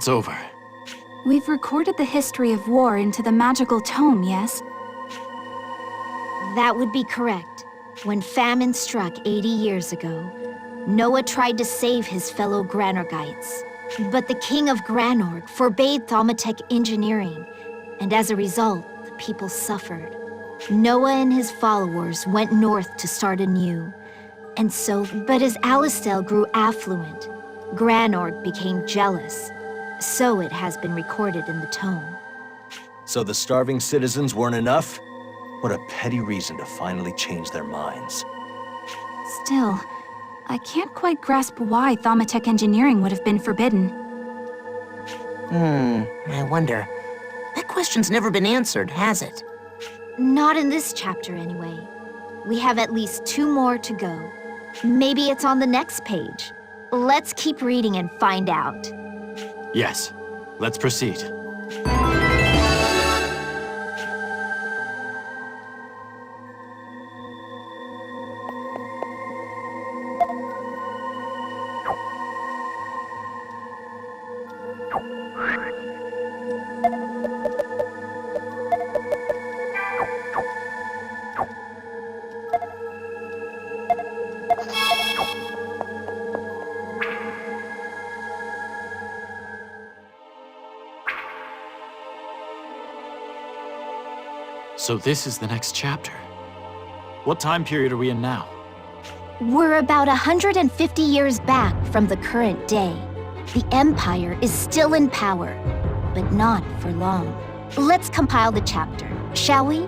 It's over. We've recorded the history of war into the magical tome, yes? That would be correct. When famine struck 80 years ago, Noah tried to save his fellow Granorgites. But the king of Granorg forbade Thaumatek engineering, and as a result, the people suffered. Noah and his followers went north to start anew. But as Alistel grew affluent, Granorg became jealous. So it has been recorded in the tome. So the starving citizens weren't enough? What a petty reason to finally change their minds. Still, I can't quite grasp why Thaumatek engineering would have been forbidden. I wonder. That question's never been answered, has it? Not in this chapter, anyway. We have at least 2 more to go. Maybe it's on the next page. Let's keep reading and find out. Yes, let's proceed. So this is the next chapter. What time period are we in now? We're about 150 years back from the current day. The Empire is still in power, but not for long. Let's compile the chapter, shall we?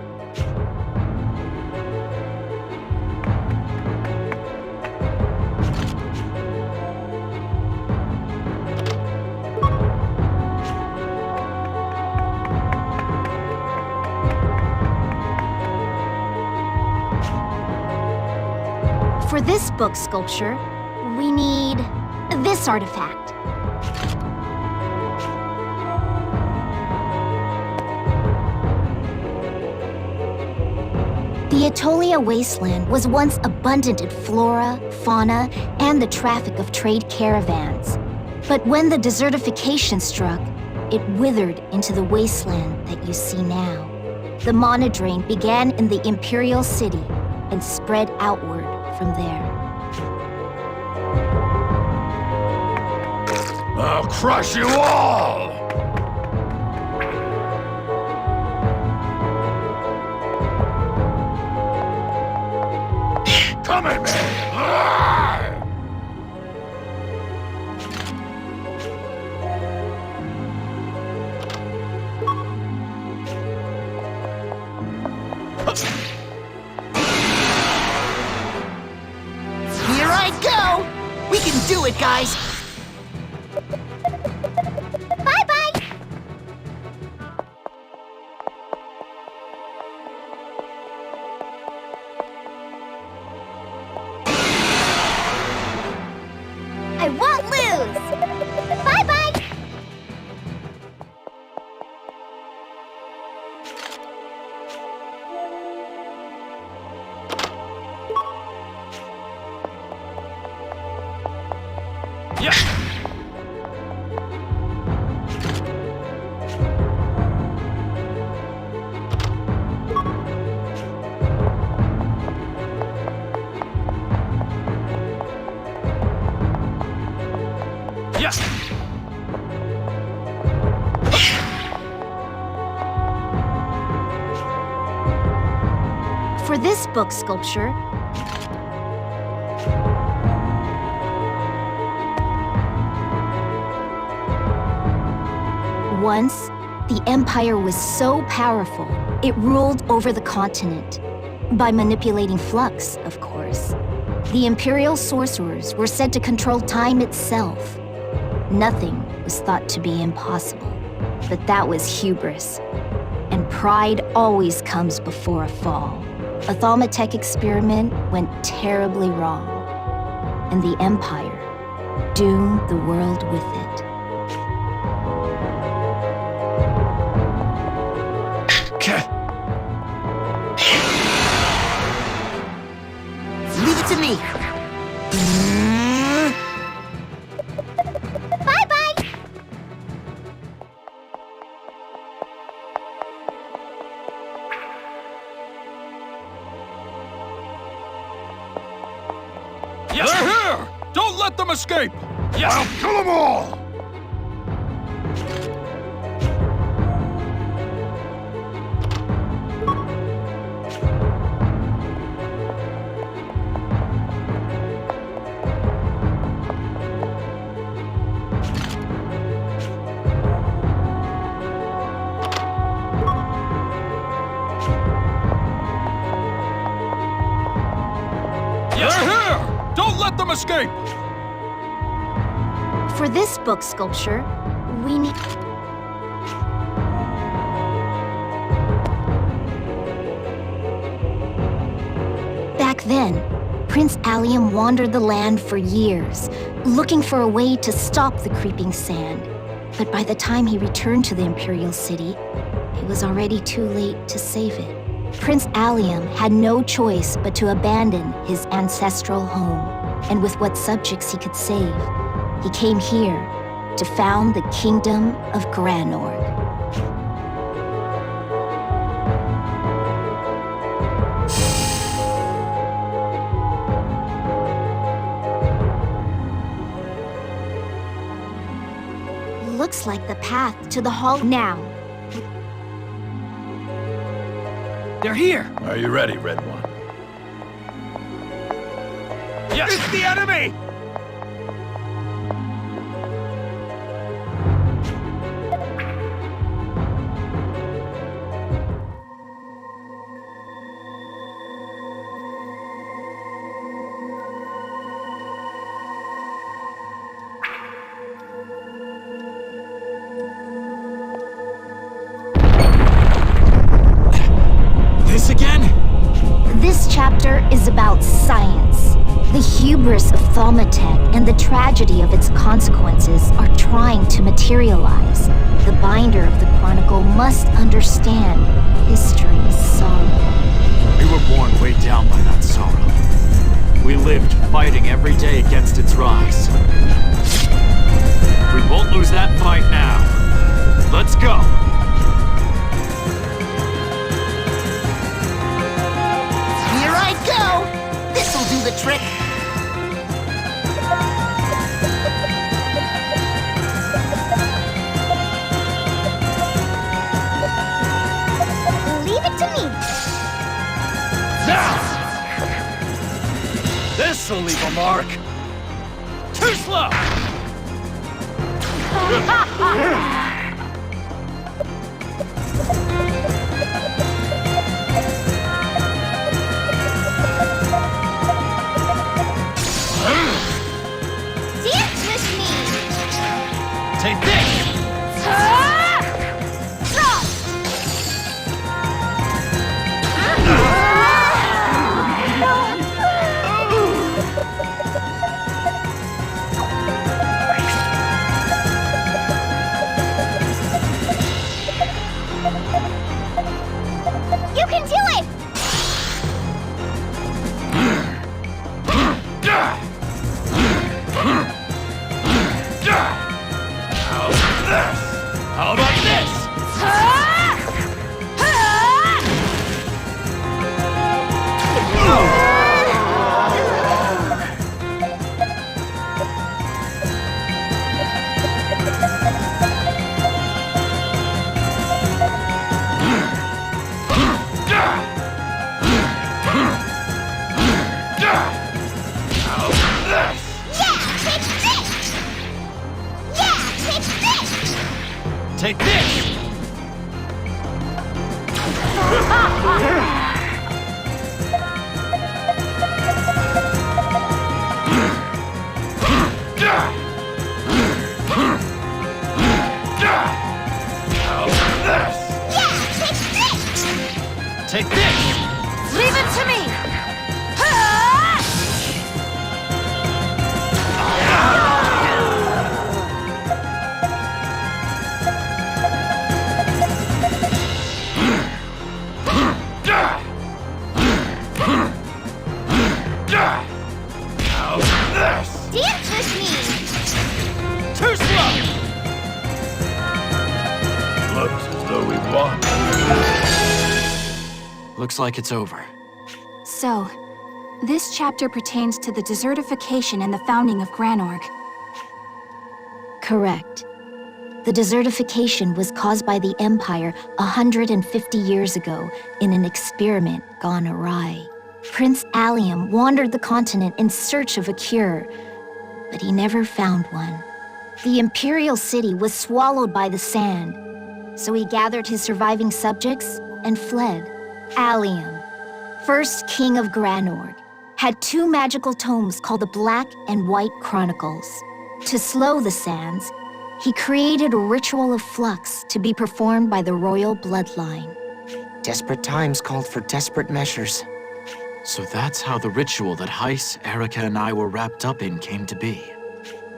For this book sculpture, we need this artifact. The Atolia wasteland was once abundant in flora, fauna, and the traffic of trade caravans. But when the desertification struck, it withered into the wasteland that you see now. The mana drain began in the Imperial City and spread outward from there. I'll crush you all! Come at me! Here I go! We can do it, guys! Bye-bye! I won't lose! Bye-bye! For this book sculpture, once, the Empire was so powerful, it ruled over the continent. By manipulating flux, of course. The Imperial sorcerers were said to control time itself. Nothing was thought to be impossible, but that was hubris. And pride always comes before a fall. A Thaumaturg experiment went terribly wrong, and the Empire doomed the world with it. Leave it to me! Bye-bye! They're here! Don't let them escape! I'll kill them all! They're here! Don't let them escape! For this book sculpture, we need... Back then, Prince Allium wandered the land for years, looking for a way to stop the creeping sand. But by the time he returned to the Imperial City, it was already too late to save it. Prince Allium had no choice but to abandon his ancestral home, and with what subjects he could save, he came here to found the Kingdom of Granorg. Looks like the path to the hall now. They're here! Are you ready, Red One? Yes! It's the enemy! This again? This chapter is about science. The hubris of Thaumaturg and the tragedy of its consequences are trying to materialize. The binder of the Chronicle must understand history's sorrow. We were born way down by that sorrow. We lived fighting every day against its rise. We won't lose that fight now. Let's go! Here I go! This'll do the trick! Leave it to me! Now! This'll leave a mark! Too slow! Dance with me! Take this! Take this! Take this! Leave it to me! Dance with me! Too slow! Looks as though we won. Looks like it's over. So, this chapter pertains to the desertification and the founding of Granorg. Correct. The desertification was caused by the Empire 150 years ago in an experiment gone awry. Prince Allium wandered the continent in search of a cure, but he never found one. The Imperial City was swallowed by the sand, so he gathered his surviving subjects and fled. Allium, first king of Granorg, had 2 magical tomes called the Black and White Chronicles. To slow the sands, he created a ritual of flux to be performed by the royal bloodline. Desperate times called for desperate measures. So that's how the ritual that Heiss, Erica, and I were wrapped up in came to be.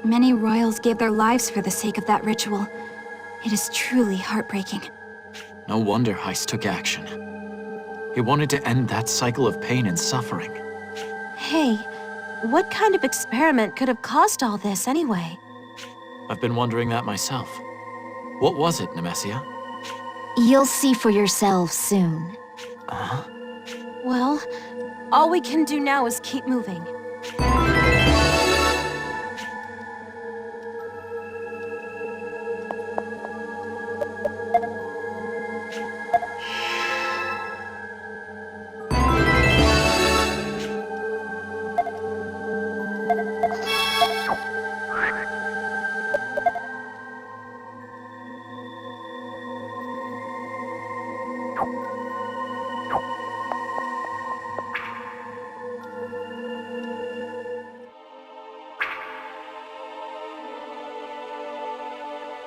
Many royals gave their lives for the sake of that ritual. It is truly heartbreaking. No wonder Heiss took action. He wanted to end that cycle of pain and suffering. Hey, what kind of experiment could have caused all this anyway? I've been wondering that myself. What was it, Nemesia? You'll see for yourselves soon. Well, all we can do now is keep moving.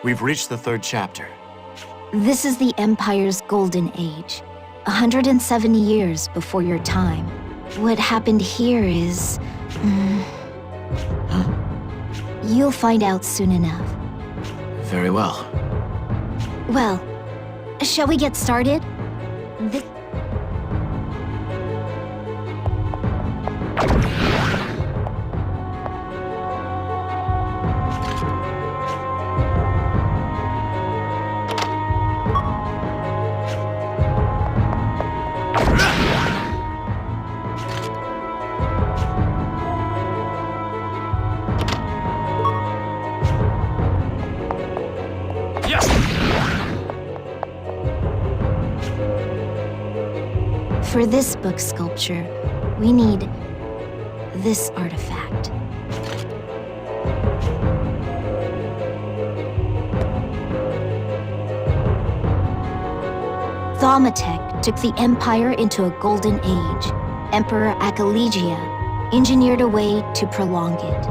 We've reached the 3rd chapter. This is the Empire's golden age, 170 years before your time. What happened here is... You'll find out soon enough. Very well. Well, shall we get started? For this book sculpture, we need this artifact. Thaumatek took the Empire into a golden age. Emperor Akalegia engineered a way to prolong it.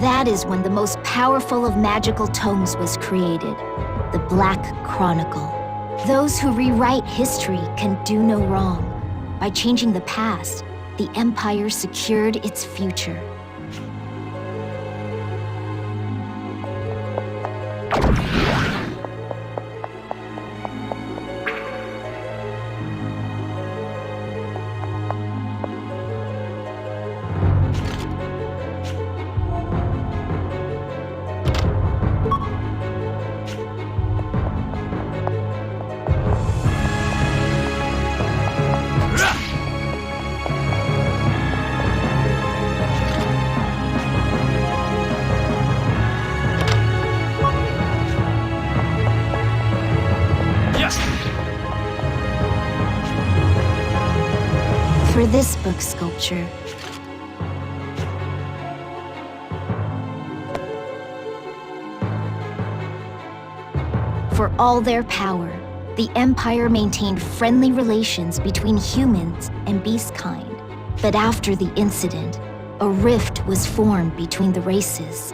That is when the most powerful of magical tomes was created, the Black Chronicle. Those who rewrite history can do no wrong. By changing the past, the Empire secured its future. For this book sculpture, For all their power, the Empire maintained friendly relations between humans and beastkind. But after the incident, a rift was formed between the races.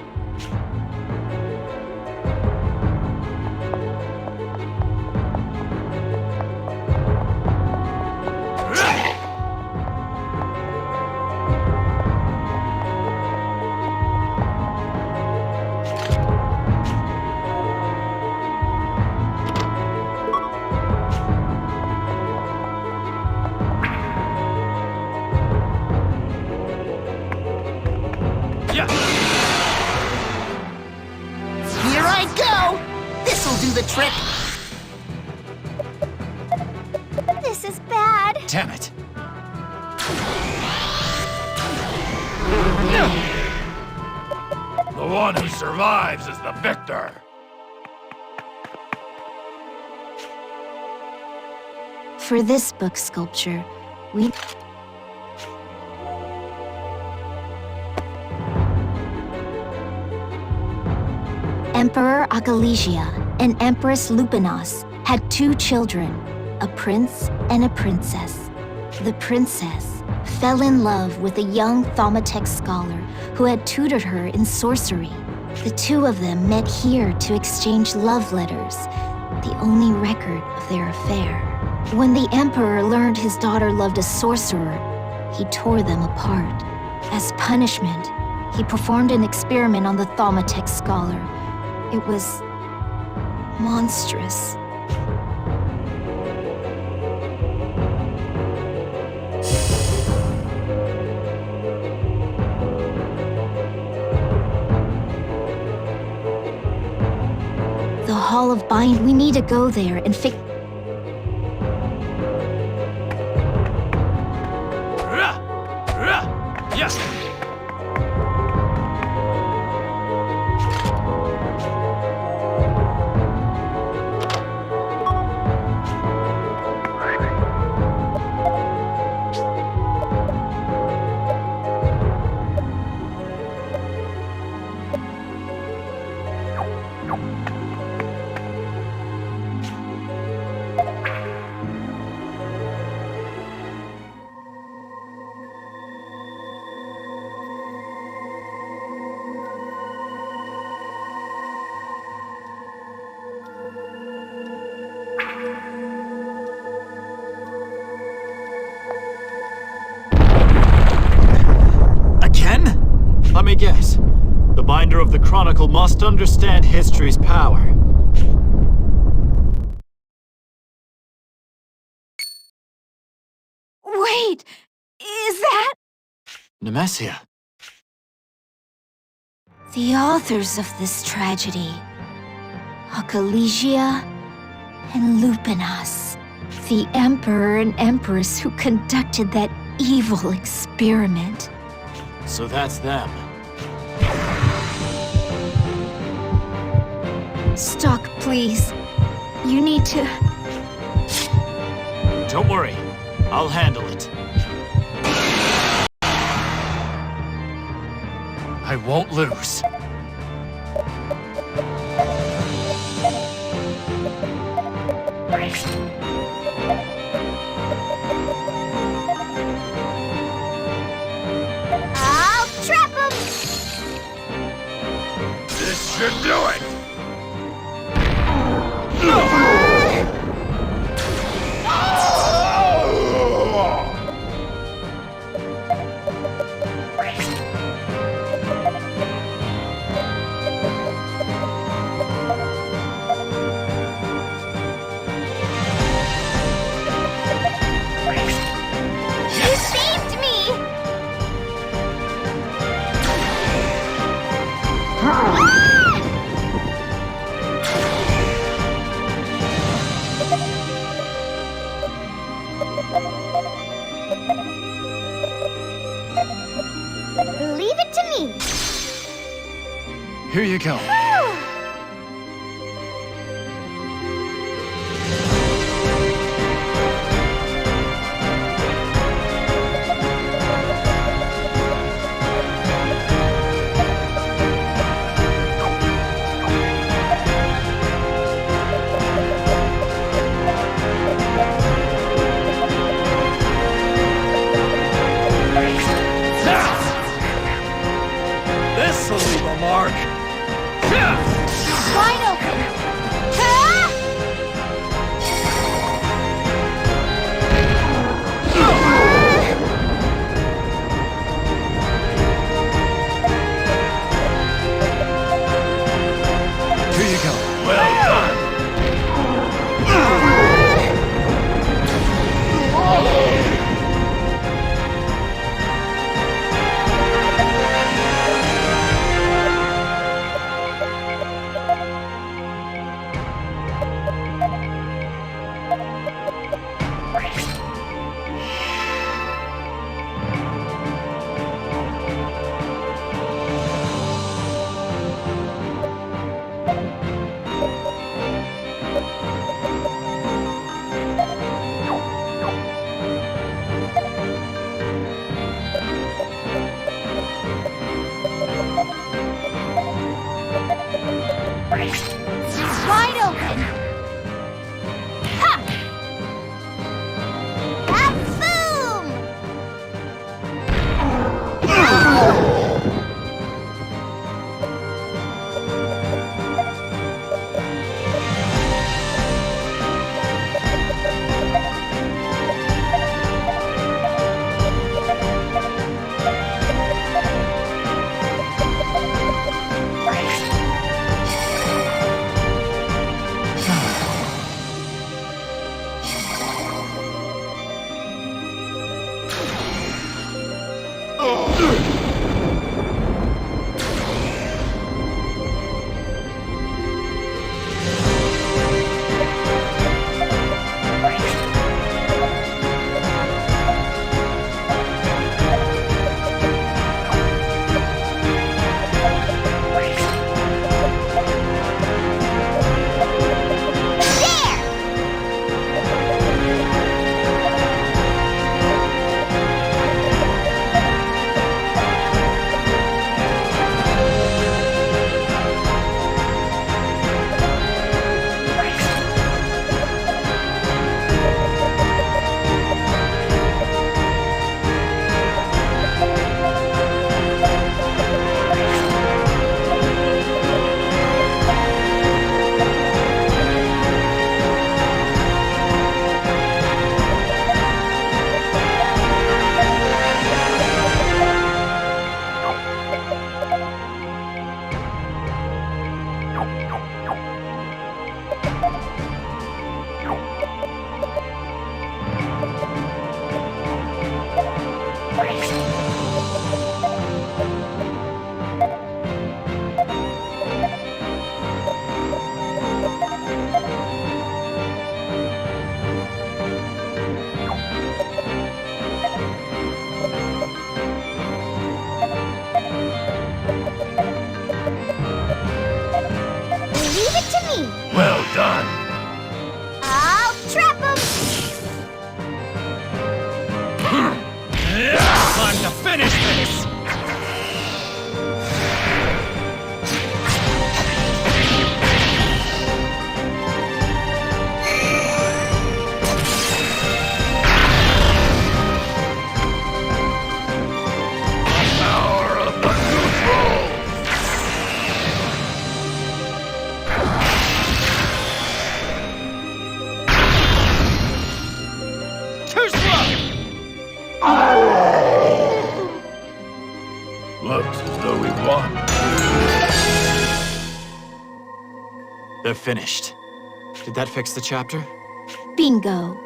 Here I go! This'll do the trick! This is bad. Damn it. The one who survives is the victor. For this book sculpture, we... Emperor Akalesia and Empress Lupinos had 2 children, a prince and a princess. The princess fell in love with a young Thaumatex scholar who had tutored her in sorcery. The 2 of them met here to exchange love letters, the only record of their affair. When the Emperor learned his daughter loved a sorcerer, he tore them apart. As punishment, he performed an experiment on the Thaumatex scholar. It was monstrous. The Hall of Bind, we need to go there and fix... Yes! Let me guess. The binder of the Chronicle must understand history's power. Wait! Is that... Nemesia. The authors of this tragedy, Akalesia and Lupinos, the Emperor and Empress who conducted that evil experiment. So that's them. Stocke, please. You need to... Don't worry. I'll handle it. I won't lose. I'll trap him! This should do it! You saved me! Leave it to me. Here you go. This'll leave a mark. Wide open! Here you go. Well done. Wide open! Ha! Boom! Well done. I'll trap him! Time to finish this! Looks as though we won. They're finished. Did that fix the chapter? Bingo.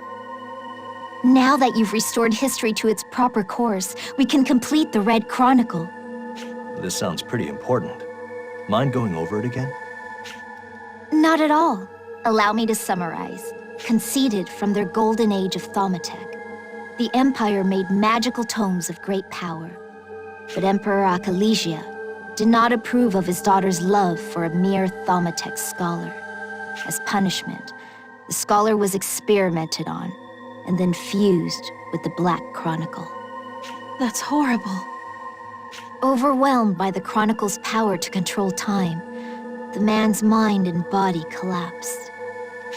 Now that you've restored history to its proper course, we can complete the Red Chronicle. This sounds pretty important. Mind going over it again? Not at all. Allow me to summarize. Conceived from their golden age of Thaumatek, the Empire made magical tomes of great power. But Emperor Akalesia did not approve of his daughter's love for a mere Thaumatek scholar. As punishment, the scholar was experimented on, and then fused with the Black Chronicle. That's horrible. Overwhelmed by the Chronicle's power to control time, the man's mind and body collapsed.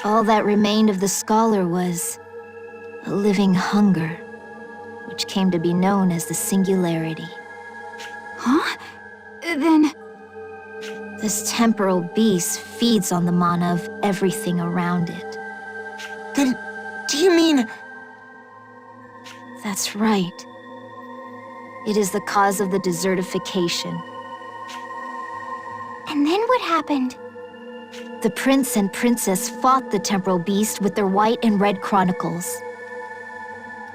All that remained of the scholar was a living hunger, which came to be known as the Singularity. Huh? Then... This temporal beast feeds on the mana of everything around it. Then, do you mean... That's right. It is the cause of the desertification. And then what happened? The prince and princess fought the temporal beast with their White and Red Chronicles.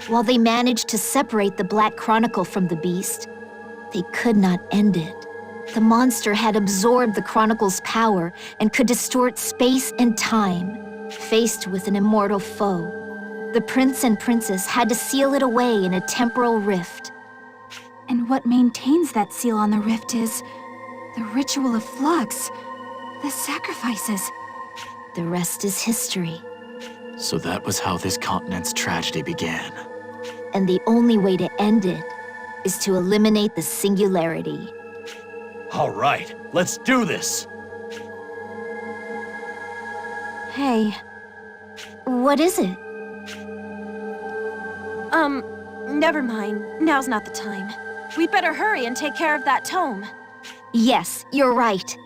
While they managed to separate the Black Chronicle from the beast, they could not end it. The monster had absorbed the Chronicle's power and could distort space and time. Faced with an immortal foe, the prince and princess had to seal it away in a temporal rift. And what maintains that seal on the rift is... the ritual of flux. The sacrifices. The rest is history. So that was how this continent's tragedy began. And the only way to end it is to eliminate the singularity. All right, let's do this! Hey. What is it? Never mind. Now's not the time. We'd better hurry and take care of that tome. Yes, you're right.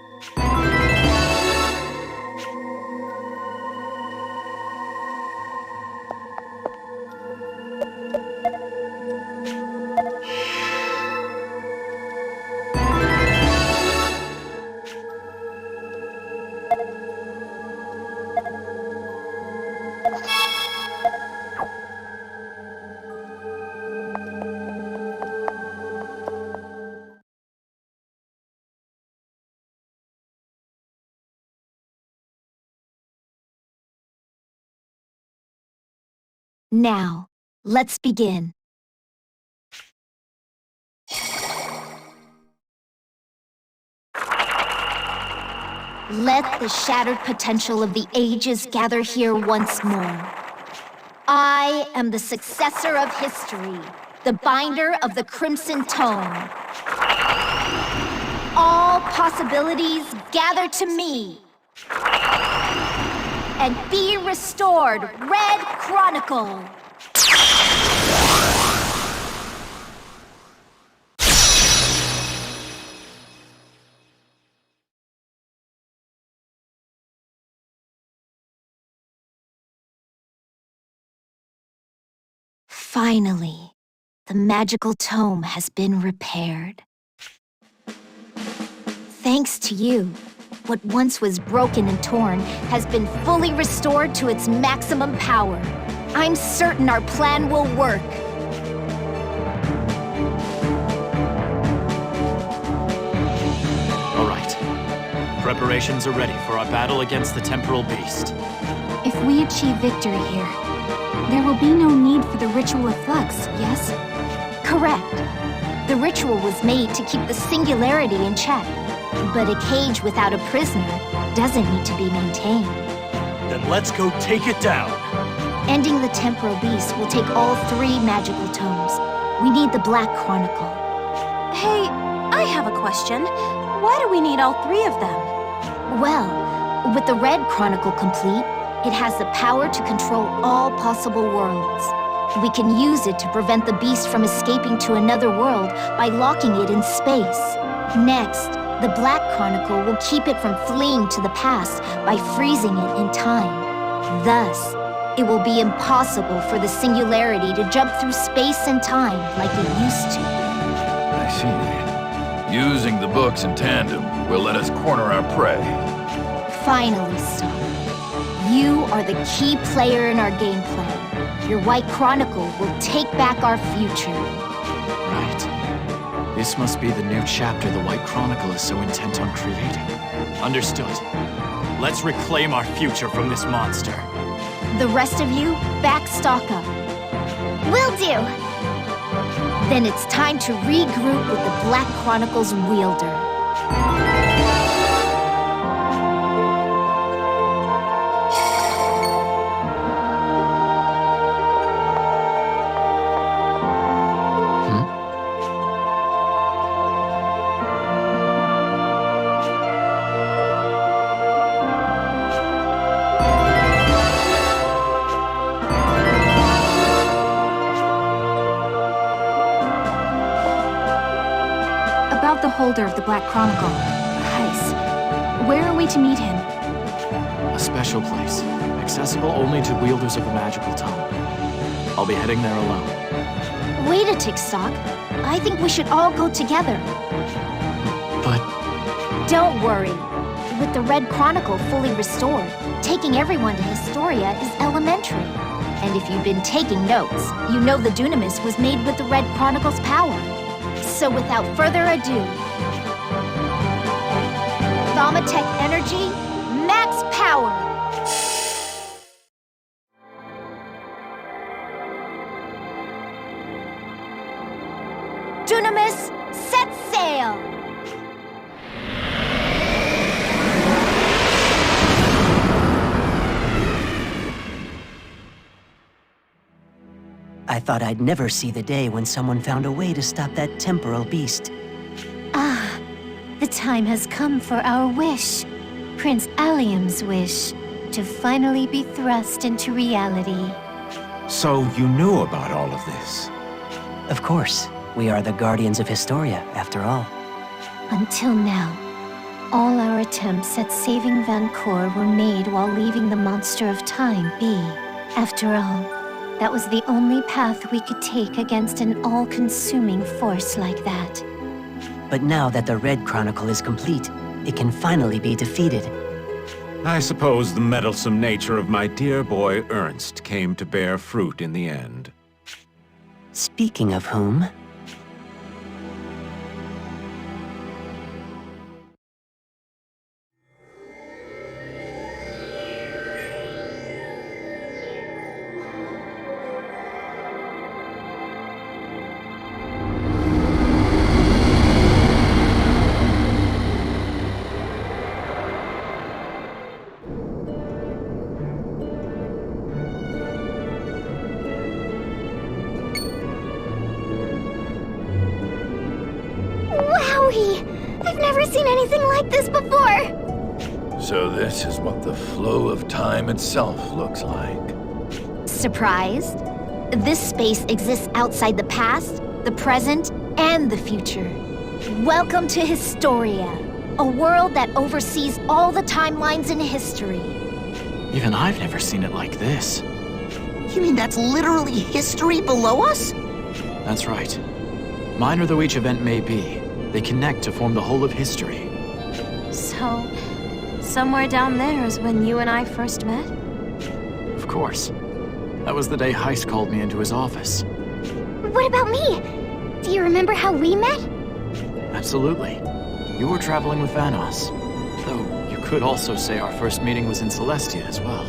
Now, let's begin. Let the shattered potential of the ages gather here once more. I am the successor of history, the binder of the Crimson Tome. All possibilities gather to me. And be restored, Red Chronicle! Finally, the magical tome has been repaired. Thanks to you, what once was broken and torn has been fully restored to its maximum power. I'm certain our plan will work. All right. Preparations are ready for our battle against the temporal beast. If we achieve victory here, there will be no need for the ritual of flux, yes? Correct. The ritual was made to keep the singularity in check. But a cage without a prisoner doesn't need to be maintained. Then let's go take it down. Ending the temporal beast will take all 3 magical tomes. We need the Black Chronicle. Hey, I have a question. Why do we need all 3 of them? Well, with the Red Chronicle complete, it has the power to control all possible worlds. We can use it to prevent the beast from escaping to another world by locking it in space. Next, the Black Chronicle will keep it from fleeing to the past by freezing it in time. Thus, it will be impossible for the singularity to jump through space and time like it used to. I see. Using the books in tandem will let us corner our prey. Finally, Stocke. You are the key player in our game plan. Your White Chronicle will take back our future. Right. This must be the new chapter the White Chronicle is so intent on creating. Understood. Let's reclaim our future from this monster. The rest of you, back Stocke up. Will do! Then it's time to regroup with the Black Chronicle's wielder. holder of the Black Chronicle, Heiss. Where are we to meet him? A special place, accessible only to wielders of the magical tome. I'll be heading there alone. Wait a tick, Stocke. I think we should all go together. But... Don't worry. With the Red Chronicle fully restored, taking everyone to Historia is elementary. And if you've been taking notes, you know the Dunamis was made with the Red Chronicle's power. So without further ado... Thaumatek energy, max power! Dunamis, set sail! I thought I'd never see the day when someone found a way to stop that temporal beast. Ah, the time has come for our wish. Prince Allium's wish, to finally be thrust into reality. So you knew about all of this? Of course. We are the Guardians of Historia, after all. Until now, all our attempts at saving Vainqueur were made while leaving the monster of time be. After all, that was the only path we could take against an all-consuming force like that. But now that the Red Chronicle is complete, it can finally be defeated. I suppose the meddlesome nature of my dear boy Ernst came to bear fruit in the end. Speaking of whom... I've never seen anything like this before! So this is what the flow of time itself looks like. Surprised? This space exists outside the past, the present, and the future. Welcome to Historia, a world that oversees all the timelines in history. Even I've never seen it like this. You mean that's literally history below us? That's right. Minor though each event may be, they connect to form the whole of history. So, somewhere down there is when you and I first met? Of course. That was the day Heiss called me into his office. What about me? Do you remember how we met? Absolutely. You were traveling with Vanos. Though, you could also say our first meeting was in Celestia as well.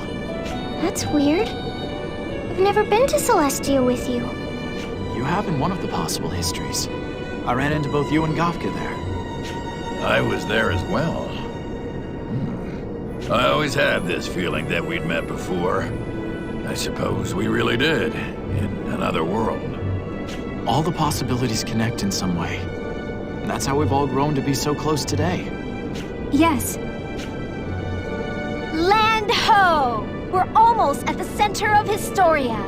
That's weird. I've never been to Celestia with you. You have in one of the possible histories. I ran into both you and Gafka there. I was there as well. I always had this feeling that we'd met before. I suppose we really did, in another world. All the possibilities connect in some way. And that's how we've all grown to be so close today. Yes. Land ho! We're almost at the center of Historia.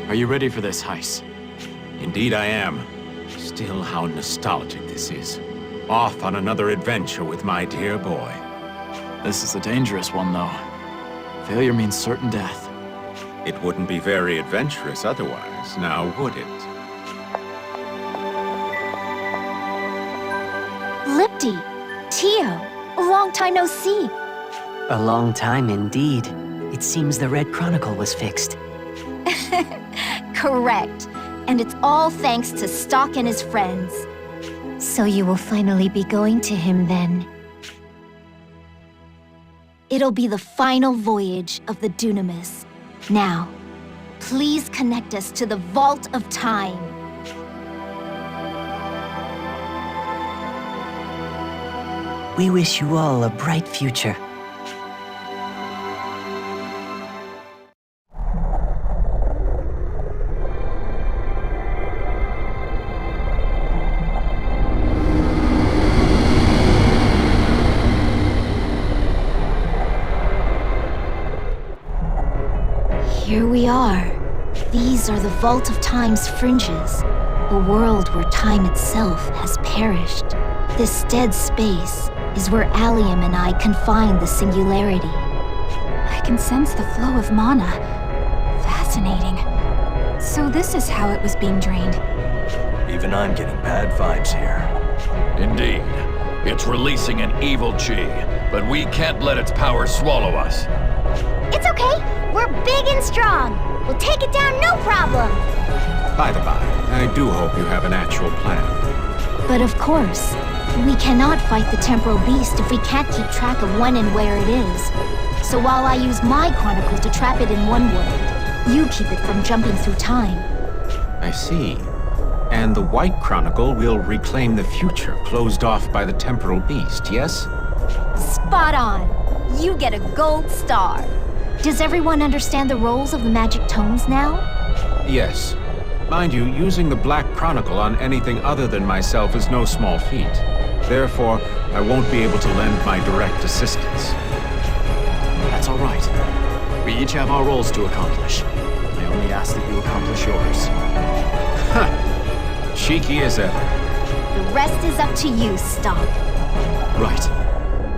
Are you ready for this, Heiss? Indeed I am. Still, how nostalgic this is. Off on another adventure with my dear boy. This is a dangerous one, though. Failure means certain death. It wouldn't be very adventurous otherwise, now would it? Lipti, Tio, a long time no see. A long time indeed. It seems the Red Chronicle was fixed. Correct. And it's all thanks to Stocke and his friends. So you will finally be going to him then? It'll be the final voyage of the Dunamis. Now, please connect us to the Vault of Time. We wish you all a bright future. they are. These are the Vault of Time's fringes, the world where time itself has perished. This dead space is where Allium and I confine the singularity. I can sense the flow of mana. Fascinating. So this is how it was being drained. Even I'm getting bad vibes here. Indeed. It's releasing an evil chi, but we can't let its power swallow us. It's okay. We're big and strong. We'll take it down, no problem. By the by, I do hope you have an actual plan. But of course, we cannot fight the temporal beast if we can't keep track of when and where it is. So while I use my chronicle to trap it in one world, you keep it from jumping through time. I see. And the White Chronicle will reclaim the future closed off by the temporal beast, yes? Spot on. You get a gold star. Does everyone understand the roles of the magic tomes now? Yes. Mind you, using the Black Chronicle on anything other than myself is no small feat. Therefore, I won't be able to lend my direct assistance. That's all right. We each have our roles to accomplish. I only ask that you accomplish yours. Ha! Cheeky as ever. The rest is up to you, Stocke. Right.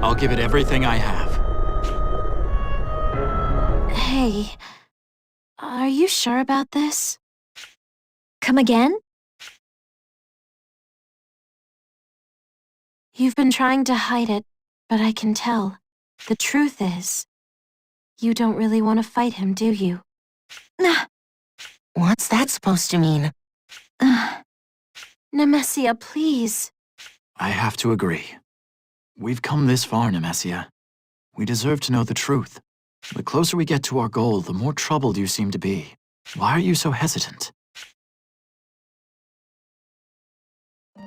I'll give it everything I have. Hey, are you sure about this? Come again? You've been trying to hide it, but I can tell. The truth is, you don't really want to fight him, do you? What's that supposed to mean? Nemesia, please. I have to agree. We've come this far, Nemesia. We deserve to know the truth. The closer we get to our goal, the more troubled you seem to be. Why are you so hesitant?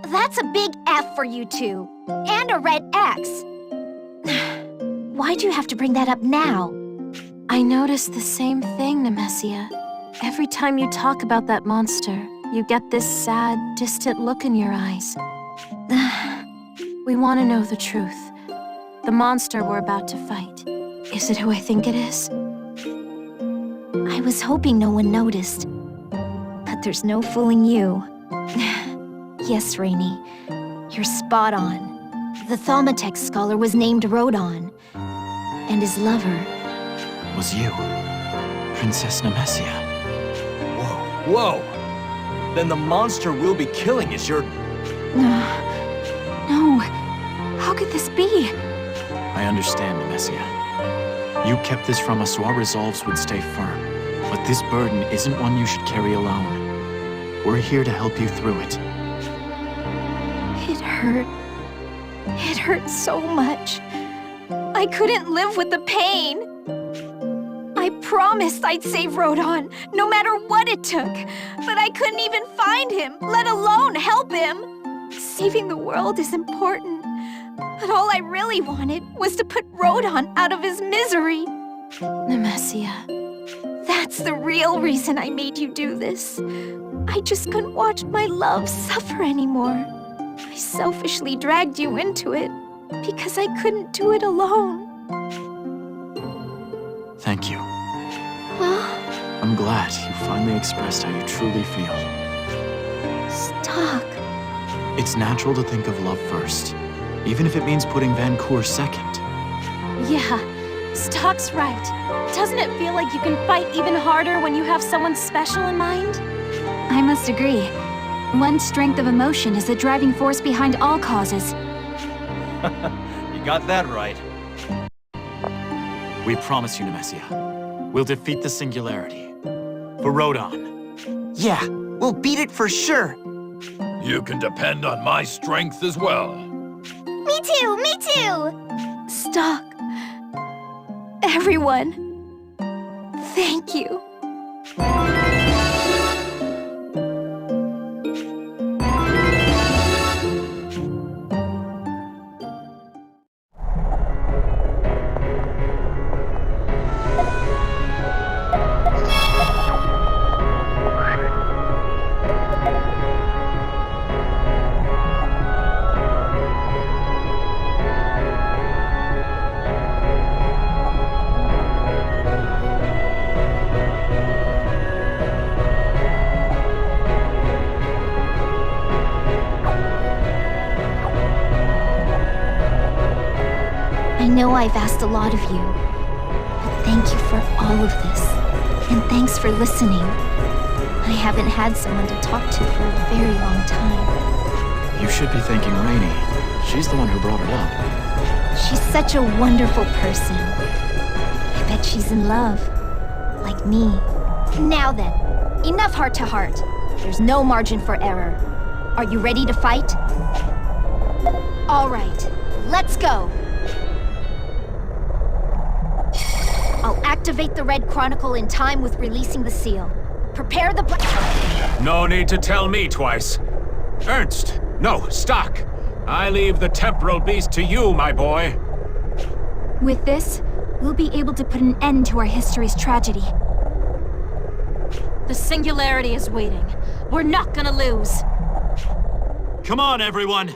That's a big F for you two. And a red X. Why'd you have to bring that up now? I noticed the same thing, Nemesia. Every time you talk about that monster, you get this sad, distant look in your eyes. We want to know the truth. The monster we're about to fight. Is it who I think it is? I was hoping no one noticed. But there's no fooling you. Yes, Rainy. You're spot on. The Thaumatex scholar was named Rodon. And his lover... was you. Princess Nemesia. Whoa, whoa! Then the monster we'll be killing is your... No. How could this be? I understand, Nemesia. You kept this from us so our resolves would stay firm. But this burden isn't one you should carry alone. We're here to help you through it. It hurt. It hurt so much. I couldn't live with the pain. I promised I'd save Rodon, no matter what it took. But I couldn't even find him, let alone help him. Saving the world is important. But all I really wanted was to put Rodon out of his misery. Nemesia, that's the real reason I made you do this. I just couldn't watch my love suffer anymore. I selfishly dragged you into it because I couldn't do it alone. Thank you. I'm glad you finally expressed how you truly feel. Stocke. It's natural to think of love first, even if it means putting Vainqueur second. Yeah, Stocke's right. Doesn't it feel like you can fight even harder when you have someone special in mind? I must agree. One's strength of emotion is the driving force behind all causes. You got that right. We promise you, Nemesia. We'll defeat the singularity. For Rodon. Yeah, we'll beat it for sure. You can depend on my strength as well. Me too, me too! Stocke. Everyone. Thank you. know I've asked a lot of you, but thank you for all of this, and thanks for listening. I haven't had someone to talk to for a very long time. You should be thanking Rainey. She's the one who brought it up. She's such a wonderful person. I bet she's in love. Like me. Now then, enough heart-to-heart. There's no margin for error. Are you ready to fight? All right, let's go! I'll activate the Red Chronicle in time with releasing the seal. Prepare the No need to tell me twice. Ernst! No, Stocke! I leave the temporal beast to you, my boy. With this, we'll be able to put an end to our history's tragedy. The Singularity is waiting. We're not gonna lose. Come on, everyone!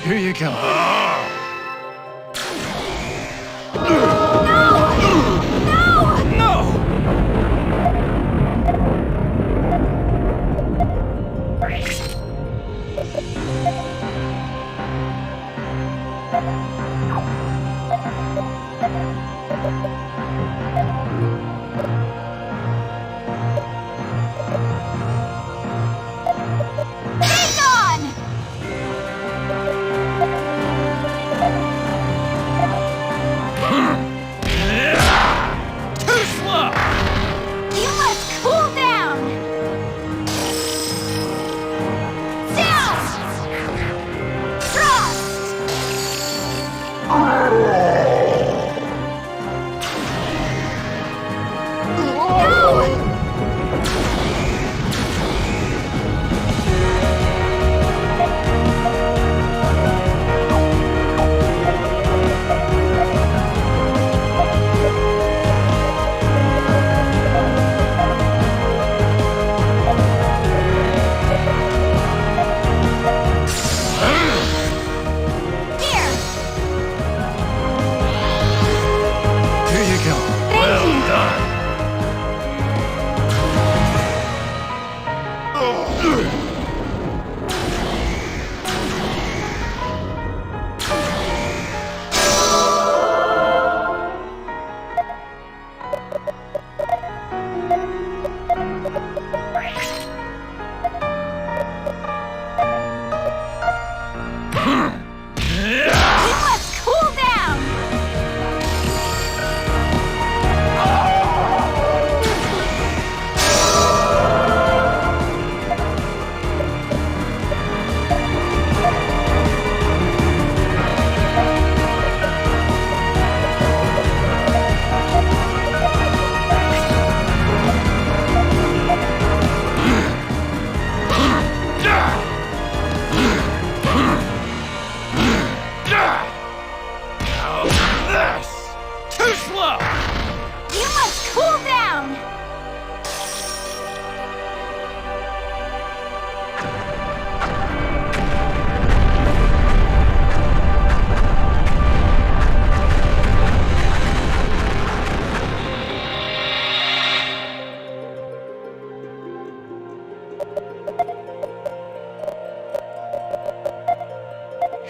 Here you go.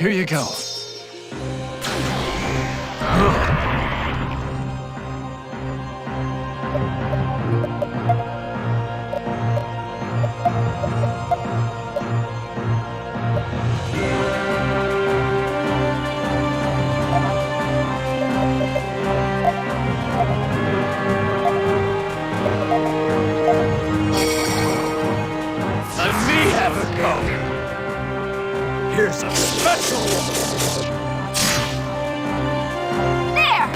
Here you go. Let me have a go! Here's a special one! There!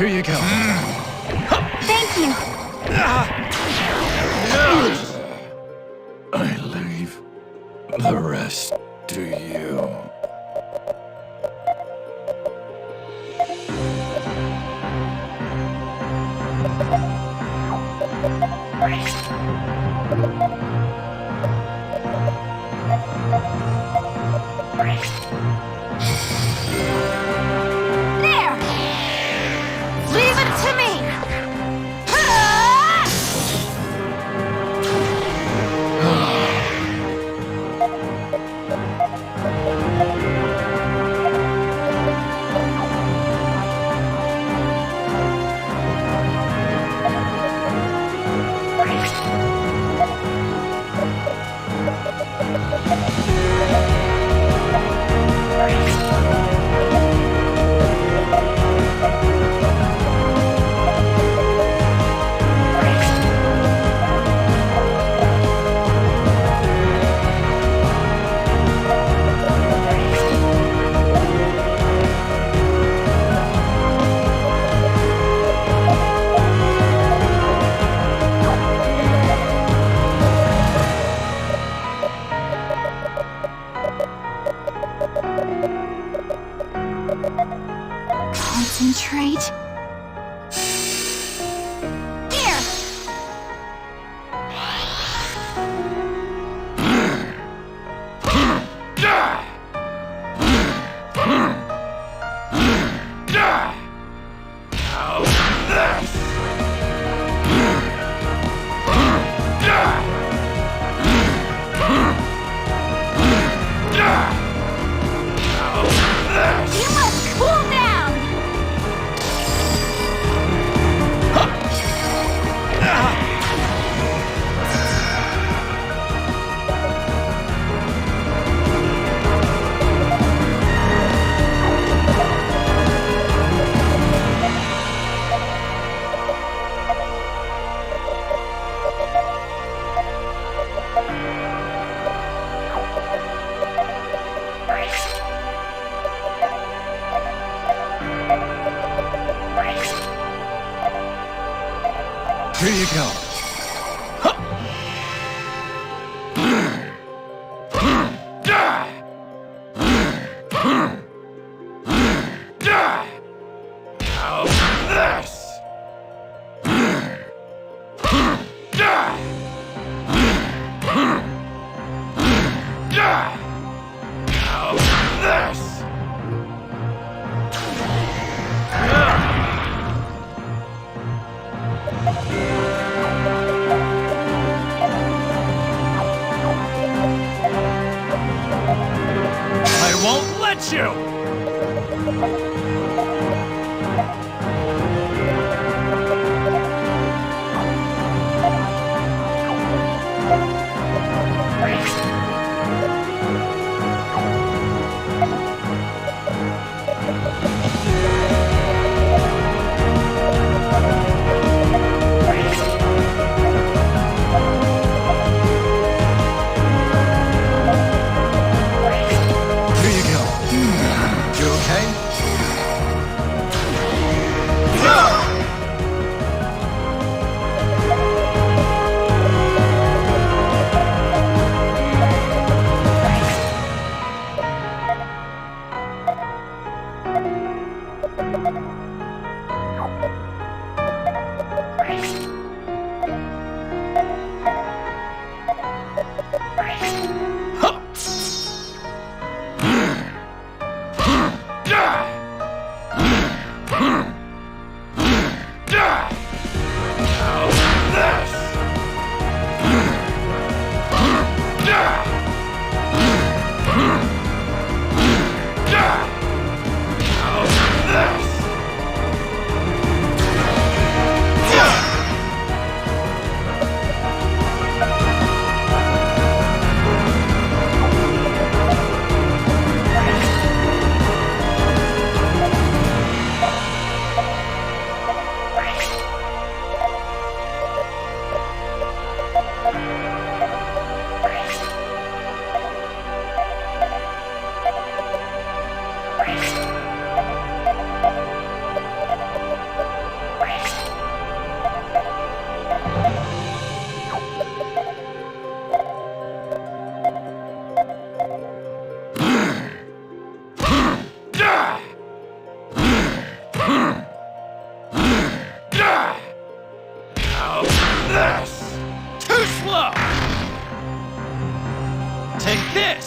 Here you go. Thank you. I leave the rest to you. There! Leave it to me! Concentrate. Here! You must cool down! Here you go. I won't let you! Here you go. This! Too slow! Take this!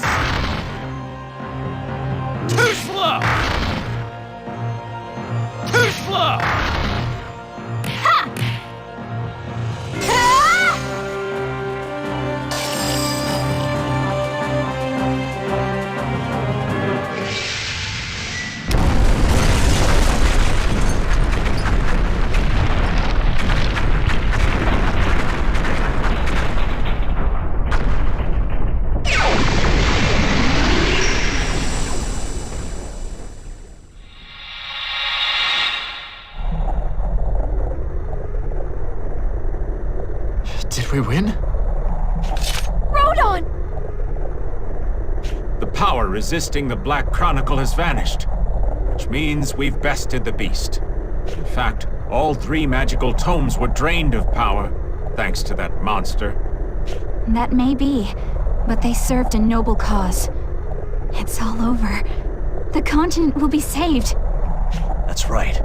Too slow! Too slow! Ha! Ah! Did we win? Rodon! The power resisting the Black Chronicle has vanished, which means we've bested the beast. In fact, all 3 magical tomes were drained of power, thanks to that monster. That may be, but they served a noble cause. It's all over. The continent will be saved. That's right.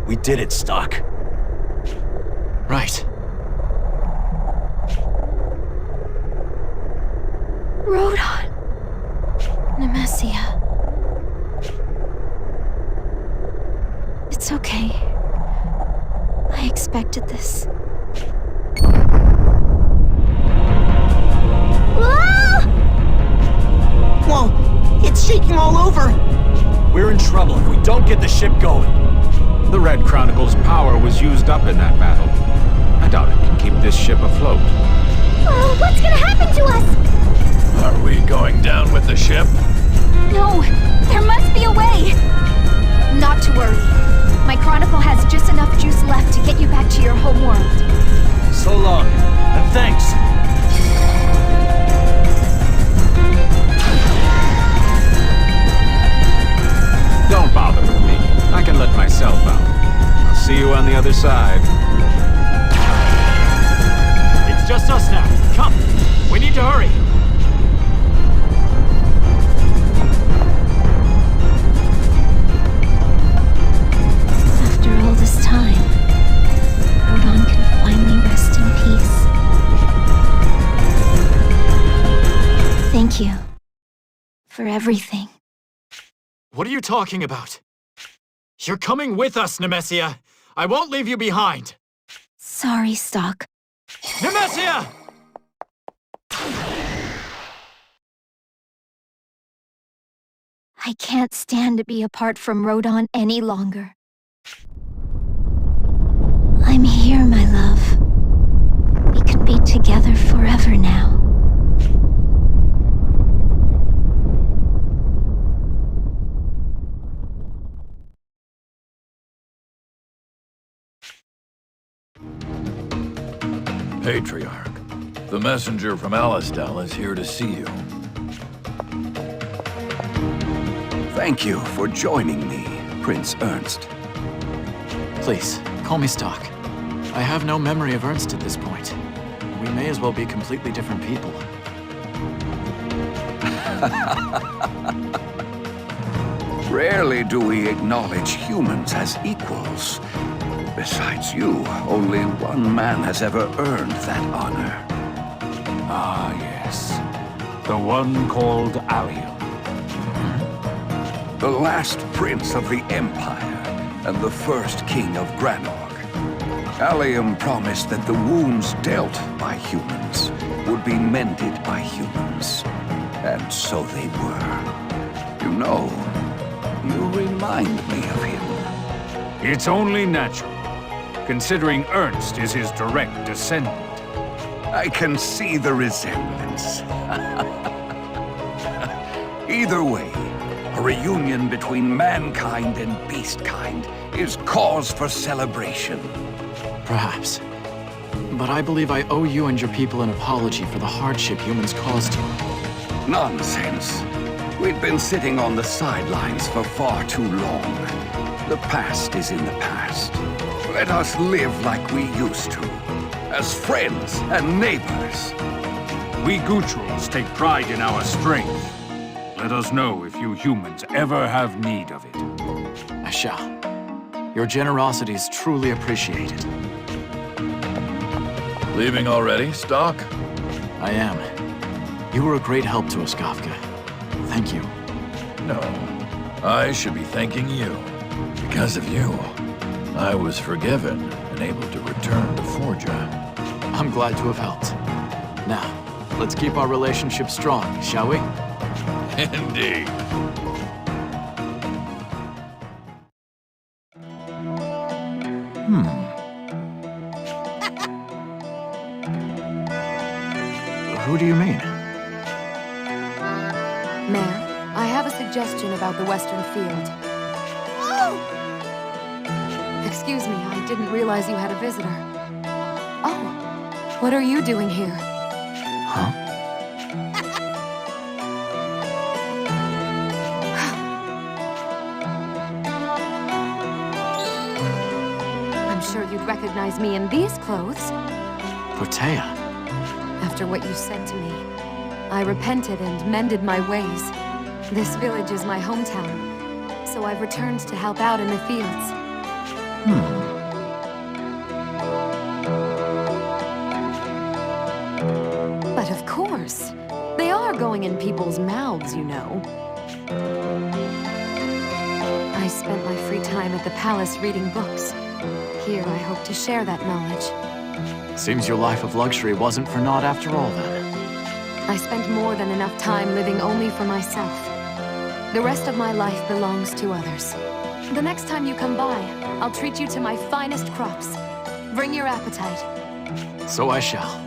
We did it, Stocke. Right. Rodon. Nemesia. It's okay. I expected this. Whoa! It's shaking all over! We're in trouble if we don't get the ship going. The Red Chronicle's power was used up in that battle. I doubt it can keep this ship afloat. What's gonna happen to us? Are we going down with the ship? No, there must be a way. Not to worry. My Chronicle has just enough juice left to get you back to your home world. So long, and thanks. Don't bother with me. I can let myself out. I'll see you on the other side. It's just us now. Come! We need to hurry! After all this time, Rodon can finally rest in peace. Thank you for everything. What are you talking about? You're coming with us, Nemesia! I won't leave you behind! Sorry, Stocke. Nemesia! I can't stand to be apart from Rodon any longer. I'm here, my love. We can be together forever now. Patriarch, the messenger from Alistel is here to see you. Thank you for joining me, Prince Ernst. Please, call me Stocke. I have no memory of Ernst at this point. We may as well be completely different people. Rarely do we acknowledge humans as equals. Besides you, only one man has ever earned that honor. Ah, yes. The one called Alistel. The last prince of the Empire, and the first king of Granorg. Alistel promised that the wounds dealt by humans would be mended by humans. And so they were. You know, you remind me of him. It's only natural, considering Ernst is his direct descendant. I can see the resemblance. Either way, a reunion between mankind and beastkind is cause for celebration. Perhaps. But I believe I owe you and your people an apology for the hardship humans caused you. Nonsense. We've been sitting on the sidelines for far too long. The past is in the past. Let us live like we used to, as friends and neighbors. We Gutrals take pride in our strength. Let us know if you humans ever have need of it. I shall. Your generosity is truly appreciated. Leaving already, Stocke? I am. You were a great help to us, Kafka. Thank you. No. I should be thanking you. Because of you, I was forgiven and able to return to Forja. I'm glad to have helped. Now, let's keep our relationship strong, shall we? Indeed. Who do you mean? Mare, I have a suggestion about the Western Field. Excuse me, I didn't realize you had a visitor. Oh, what are you doing here? Huh? I'm sure you'd recognize me in these clothes. Protea. After what you said to me, I repented and mended my ways. This village is my hometown, so I've returned to help out in the fields. But of course, they are going in people's mouths, you know. I spent my free time at the palace reading books. Here I hope to share that knowledge. Seems your life of luxury wasn't for naught after all, then. I spent more than enough time living only for myself. The rest of my life belongs to others. The next time you come by, I'll treat you to my finest crops. Bring your appetite. So I shall.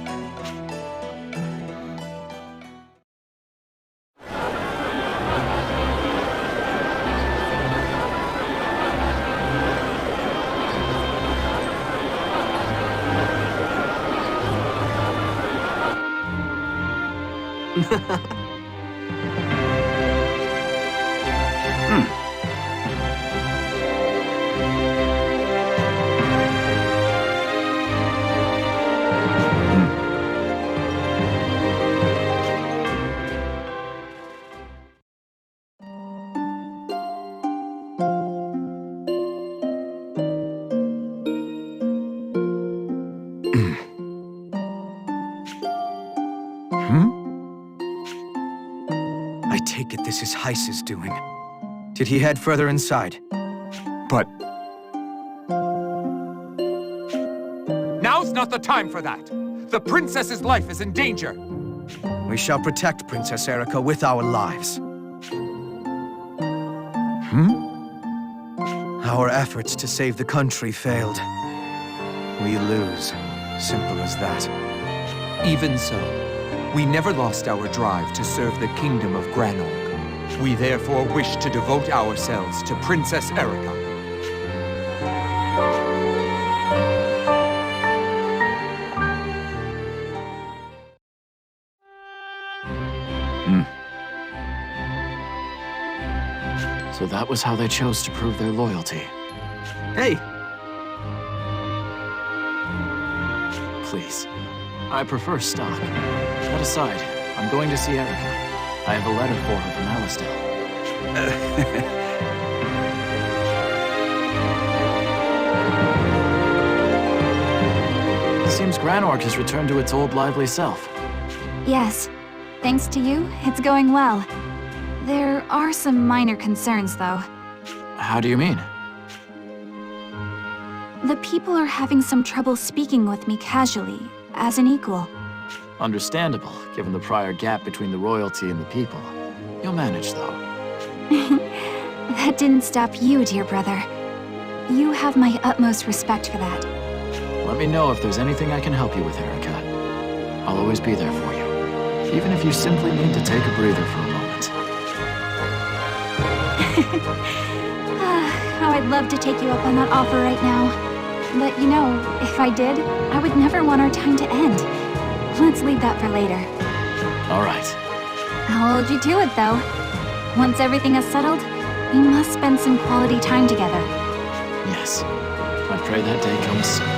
I take it this is Heiss's doing. Did he head further inside? But... Now's not the time for that! The princess's life is in danger! We shall protect Princess Erika with our lives. Our efforts to save the country failed. We lose. Simple as that. Even so, we never lost our drive to serve the kingdom of Granorg. We therefore wish to devote ourselves to Princess Erika. So that was how they chose to prove their loyalty. Hey! Please. I prefer Stocke. That aside, I'm going to see Erika. I have a letter for her from Alistel. Seems Granorg has returned to its old lively self. Yes. Thanks to you, it's going well. There are some minor concerns, though. How do you mean? The people are having some trouble speaking with me casually, as an equal. Understandable, given the prior gap between the royalty and the people. You'll manage, though. That didn't stop you, dear brother. You have my utmost respect for that. Let me know if there's anything I can help you with, Erika. I'll always be there for you, even if you simply need to take a breather for a moment. How I'd love to take you up on that offer right now. But you know, if I did, I would never want our time to end. Let's leave that for later. All right. I'll hold you to it, though. Once everything is settled, we must spend some quality time together. Yes. I pray that day comes soon.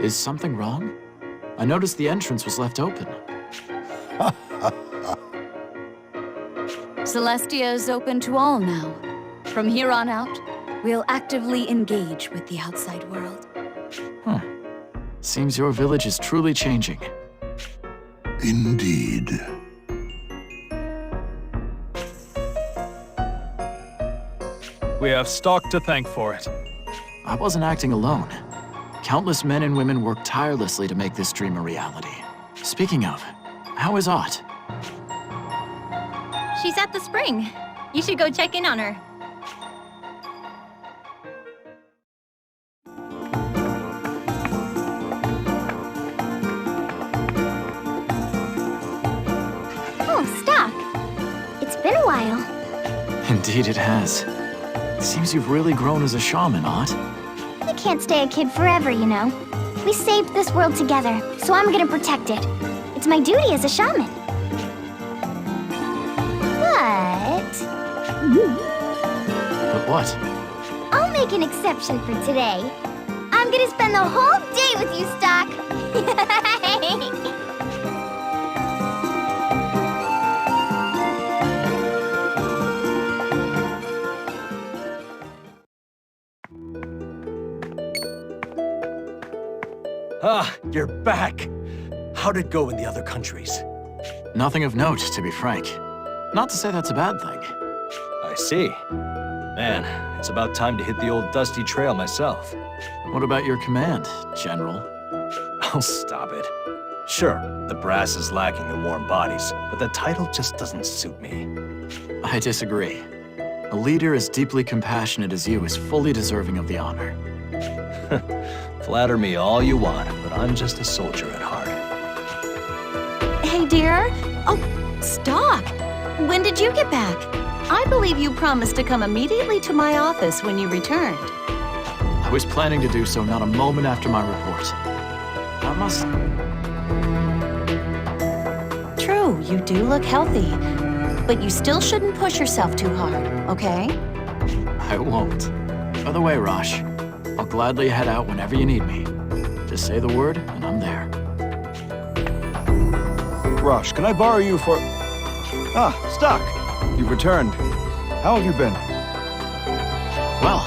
Is something wrong? I noticed the entrance was left open. Celestia is open to all now. From here on out, We'll actively engage with the outside world. Seems your village is truly changing. Indeed. We have Stocke to thank for it. I wasn't acting alone. Countless men and women worked tirelessly to make this dream a reality. Speaking of, how is Ott? She's at the spring. You should go check in on her. Oh, Stocke. It's been a while. Indeed it has. Seems you've really grown as a shaman, Ott. I can't stay a kid forever, you know. We saved this world together, so I'm gonna protect it. It's my duty as a shaman. But what? I'll make an exception for today. I'm gonna spend the whole day with you, Stocke. Ah, you're back! How'd it go in the other countries? Nothing of note, to be frank. Not to say that's a bad thing. I see. Man, it's about time to hit the old dusty trail myself. What about your command, General? Oh, stop it. Sure, the brass is lacking in warm bodies, but the title just doesn't suit me. I disagree. A leader as deeply compassionate as you is fully deserving of the honor. Flatter me all you want, but I'm just a soldier at heart. Hey, dear. Oh, Stocke. When did you get back? I believe you promised to come immediately to my office when you returned. I was planning to do so not a moment after my report. I must... True, you do look healthy. But you still shouldn't push yourself too hard, okay? I won't. By the way, Rosh, I'll gladly head out whenever you need me. Just say the word, and I'm there. Rosh, can I borrow you for... Ah, Stocke! You've returned. How have you been? Well,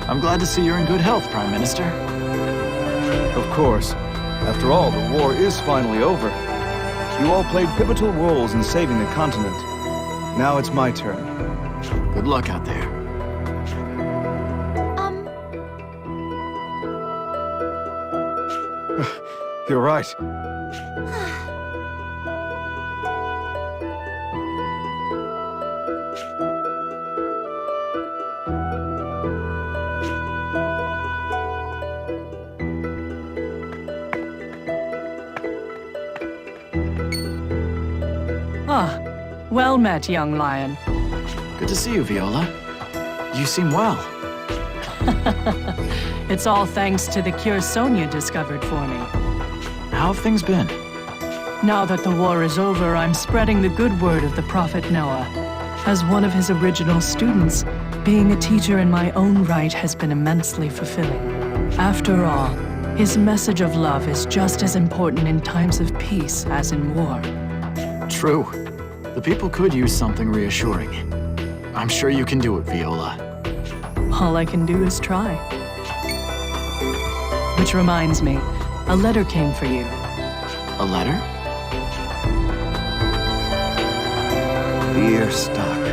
I'm glad to see you're in good health, Prime Minister. Of course. After all, the war is finally over. You all played pivotal roles in saving the continent. Now it's my turn. Good luck out there. You're right. Ah, well met, young lion. Good to see you, Viola. You seem well. It's all thanks to the cure Sonia discovered for me. How have things been? Now that the war is over, I'm spreading the good word of the Prophet Noah. As one of his original students, being a teacher in my own right has been immensely fulfilling. After all, his message of love is just as important in times of peace as in war. True. The people could use something reassuring. I'm sure you can do it, Viola. All I can do is try. Which reminds me, a letter came for you. A letter? Dear Stocke,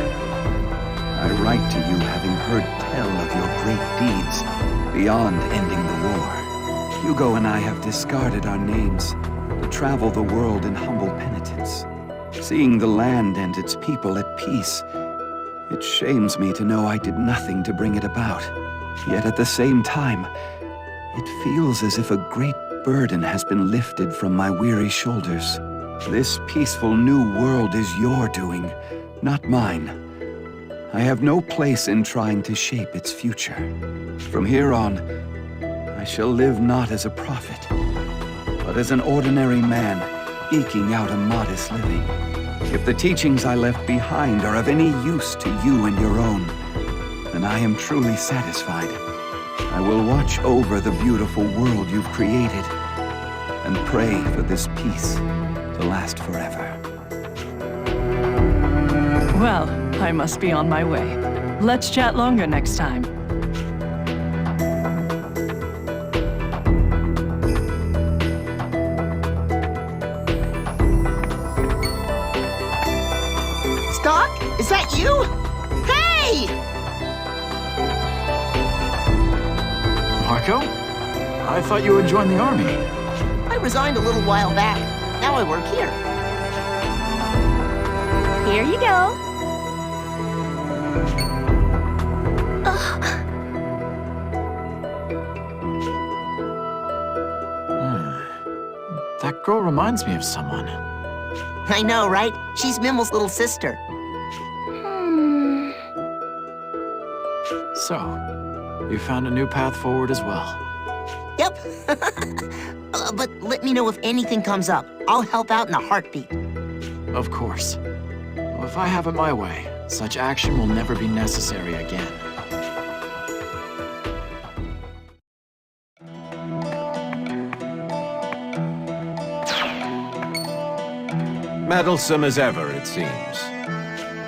I write to you having heard tell of your great deeds beyond ending the war. Hugo and I have discarded our names to travel the world in humble penitence. Seeing the land and its people at peace, it shames me to know I did nothing to bring it about. Yet at the same time, it feels as if a great burden has been lifted from my weary shoulders. This peaceful new world is your doing, not mine. I have no place in trying to shape its future. From here on, I shall live not as a prophet, but as an ordinary man, eking out a modest living. If the teachings I left behind are of any use to you and your own, then I am truly satisfied. I will watch over the beautiful world you've created and pray for this peace to last forever. Well, I must be on my way. Let's chat longer next time. Stocke? Is that you? Hey! Marco? I thought you had joined the army. I resigned a little while back. Now I work here. Here you go. That girl reminds me of someone. I know, right? She's Mimel's little sister. So, you found a new path forward as well. Yep. But let me know if anything comes up. I'll help out in a heartbeat. Of course. If I have it my way, such action will never be necessary again. Meddlesome as ever, it seems.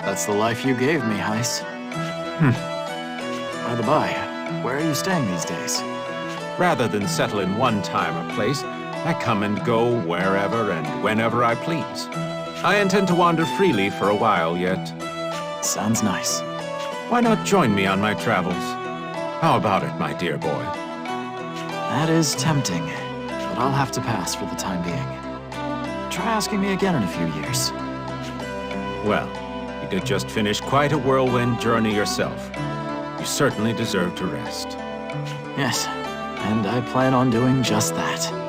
That's the life you gave me, Heiss. By the by, where are you staying these days? Rather than settle in one time or place, I come and go wherever and whenever I please. I intend to wander freely for a while yet. Sounds nice. Why not join me on my travels? How about it, my dear boy? That is tempting, but I'll have to pass for the time being. Try asking me again in a few years. Well, you did just finish quite a whirlwind journey yourself. You certainly deserve to rest. Yes, and I plan on doing just that.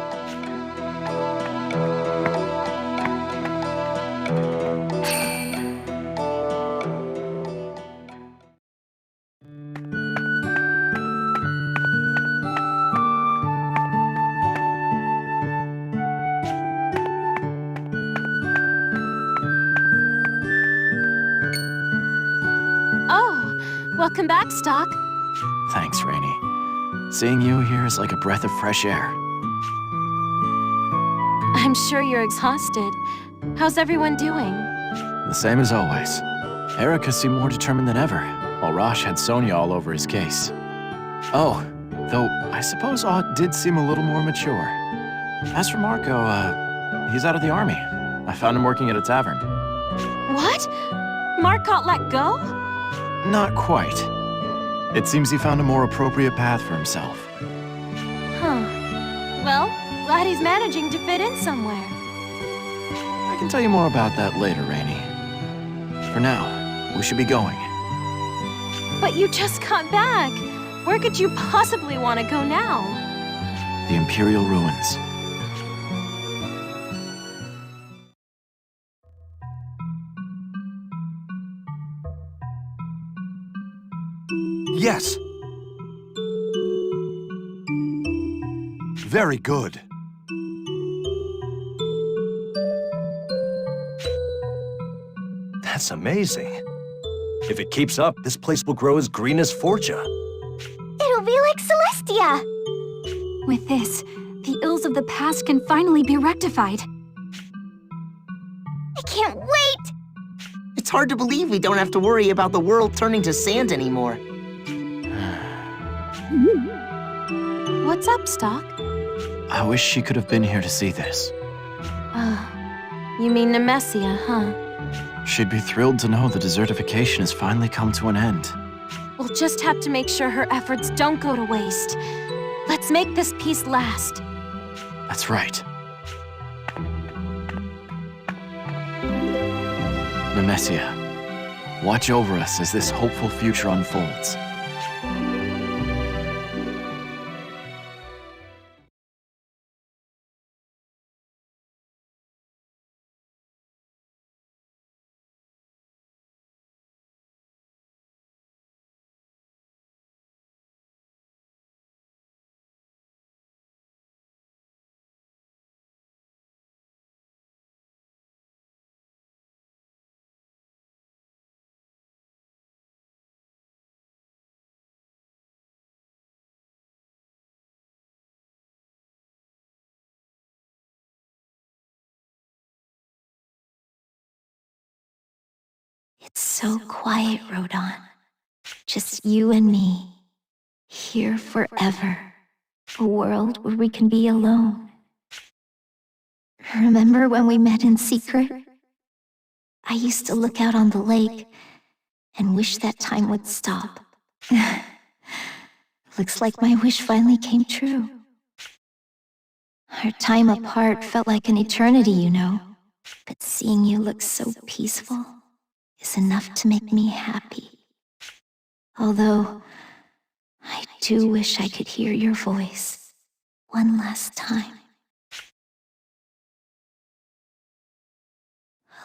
Welcome back, Stocke. Thanks, Rainy. Seeing you here is like a breath of fresh air. I'm sure you're exhausted. How's everyone doing? The same as always. Erica seemed more determined than ever, while Rosh had Sonia all over his case. Oh, though I suppose Ott did seem a little more mature. As for Marco, he's out of the army. I found him working at a tavern. What? Mark got let go? Not quite. It seems he found a more appropriate path for himself. Huh. Well, glad he's managing to fit in somewhere. I can tell you more about that later, Rainy. For now, we should be going. But you just got back. Where could you possibly want to go now? The Imperial Ruins. Yes. Very good. That's amazing. If it keeps up, this place will grow as green as Forja. It'll be like Celestia! With this, the ills of the past can finally be rectified. I can't wait! It's hard to believe we don't have to worry about the world turning to sand anymore. What's up, Stocke? I wish she could have been here to see this. You mean Nemesia, huh? She'd be thrilled to know the desertification has finally come to an end. We'll just have to make sure her efforts don't go to waste. Let's make this peace last. That's right. Nemesia, watch over us as this hopeful future unfolds. It's so quiet, Rodon. Just you and me. Here forever. A world where we can be alone. Remember when we met in secret? I used to look out on the lake and wish that time would stop. Looks like my wish finally came true. Our time apart felt like an eternity, you know. But seeing you look so peaceful is enough to make me happy. Although, I do wish I could hear your voice one last time.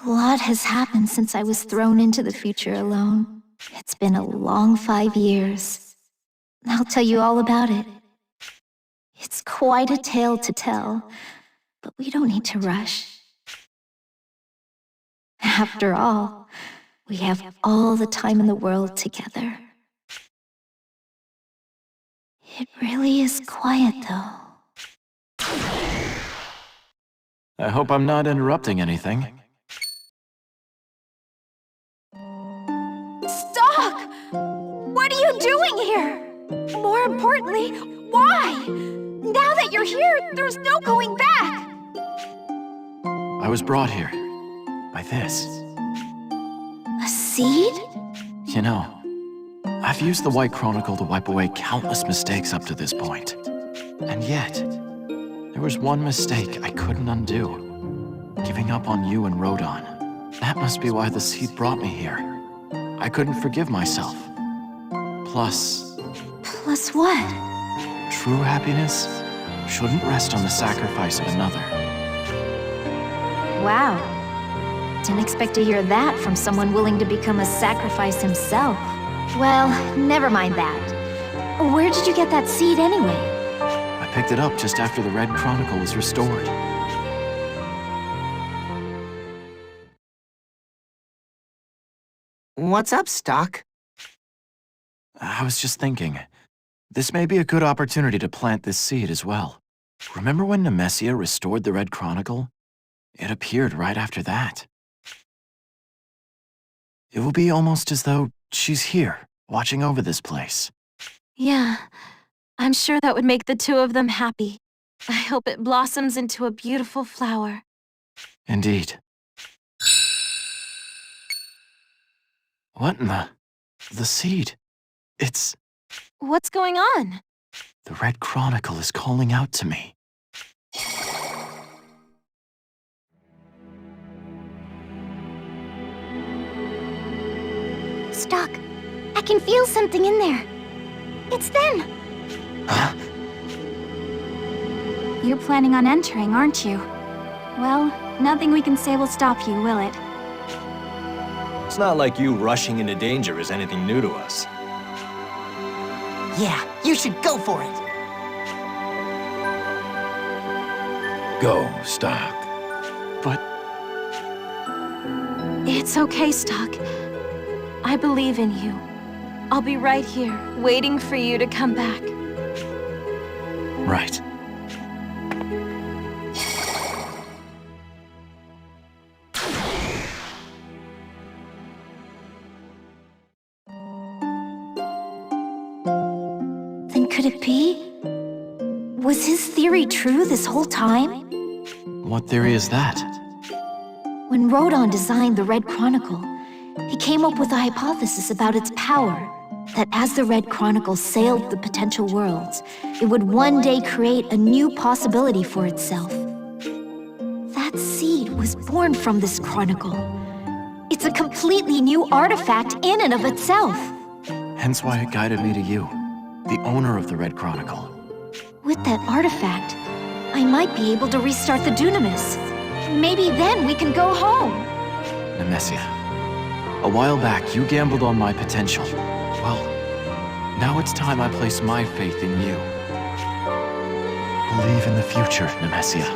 A lot has happened since I was thrown into the future alone. It's been a long 5 years. I'll tell you all about it. It's quite a tale to tell, but we don't need to rush. After all, we have all the time in the world together. It really is quiet, though. I hope I'm not interrupting anything. Stocke! What are you doing here? More importantly, why? Now that you're here, there's no going back! I was brought here by this. A seed? You know, I've used the White Chronicle to wipe away countless mistakes up to this point. And yet, there was one mistake I couldn't undo. Giving up on you and Rodon. That must be why the seed brought me here. I couldn't forgive myself. Plus... Plus what? True happiness shouldn't rest on the sacrifice of another. Wow. Didn't expect to hear that from someone willing to become a sacrifice himself. Well, never mind that. Where did you get that seed anyway? I picked it up just after the Red Chronicle was restored. What's up, Stocke? I was just thinking, this may be a good opportunity to plant this seed as well. Remember when Nemesia restored the Red Chronicle? It appeared right after that. It will be almost as though she's here, watching over this place. Yeah, I'm sure that would make the two of them happy. I hope it blossoms into a beautiful flower. Indeed. What in the seed? It's... What's going on? The Red Chronicle is calling out to me. Stocke, I can feel something in there. It's them. Huh? You're planning on entering, aren't you? Well, nothing we can say will stop you, will it? It's not like you rushing into danger is anything new to us. Yeah, you should go for it. Go, Stocke. But... It's okay, Stocke. I believe in you. I'll be right here, waiting for you to come back. Right. Then could it be? Was his theory true this whole time? What theory is that? When Rodon designed the Red Chronicle, he came up with a hypothesis about its power, that as the Red Chronicle sailed the potential worlds, it would one day create a new possibility for itself. That seed was born from this chronicle. It's a completely new artifact in and of itself. Hence why it guided me to you, the owner of the Red Chronicle. With that artifact, I might be able to restart the Dunamis. Maybe then we can go home. Nemesia, a while back you gambled on my potential. Well, now it's time I place my faith in you. Believe in the future, Nemesia.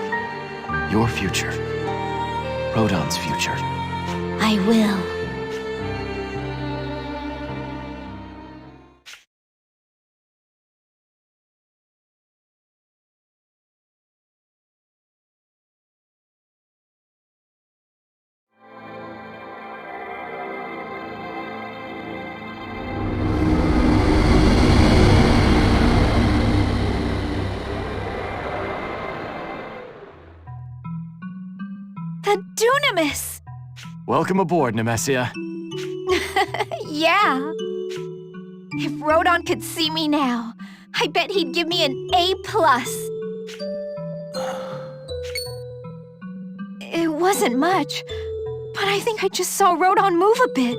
Your future. Rodon's future. I will. The Dunamis! Welcome aboard, Nemesia. Yeah. If Rodon could see me now, I bet he'd give me an A+. It wasn't much, but I think I just saw Rodon move a bit.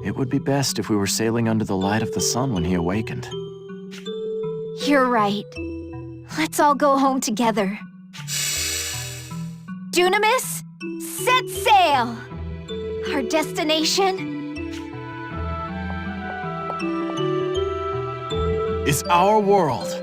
It would be best if we were sailing under the light of the sun when he awakened. You're right. Let's all go home together. Dunamis, set sail! Our destination is our world.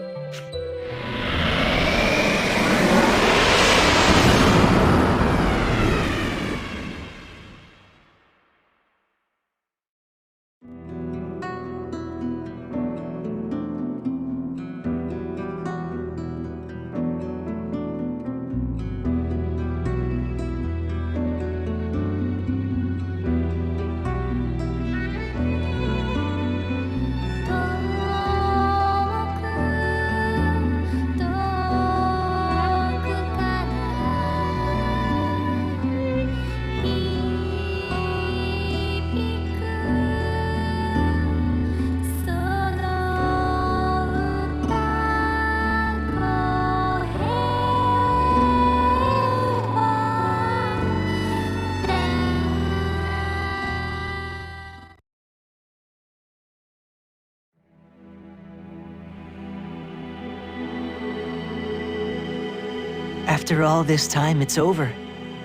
After all this time, it's over,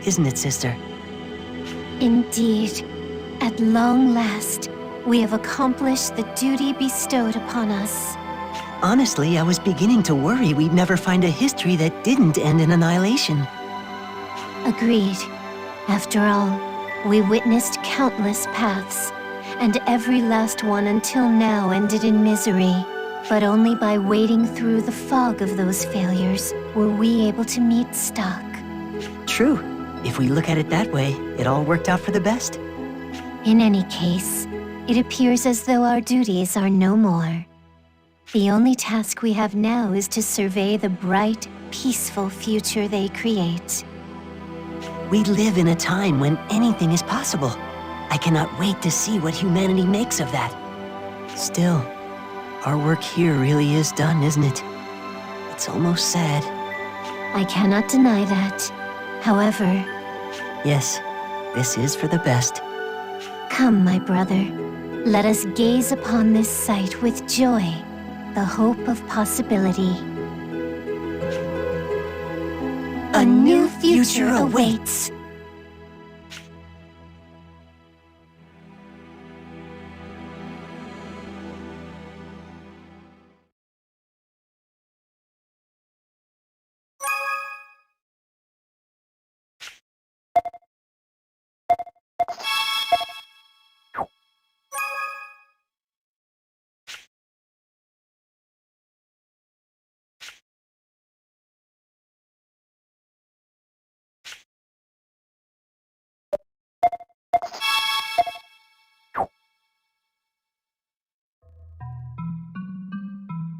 isn't it, sister? Indeed. At long last, we have accomplished the duty bestowed upon us. Honestly, I was beginning to worry we'd never find a history that didn't end in annihilation. Agreed. After all, we witnessed countless paths, and every last one until now ended in misery. But only by wading through the fog of those failures were we able to meet Stocke. True. If we look at it that way, it all worked out for the best. In any case, it appears as though our duties are no more. The only task we have now is to survey the bright, peaceful future they create. We live in a time when anything is possible. I cannot wait to see what humanity makes of that. Still, our work here really is done, isn't it? It's almost sad. I cannot deny that. However... Yes, this is for the best. Come, my brother. Let us gaze upon this sight with joy, the hope of possibility. A new future awaits.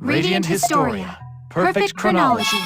Radiant Historia. Perfect chronology.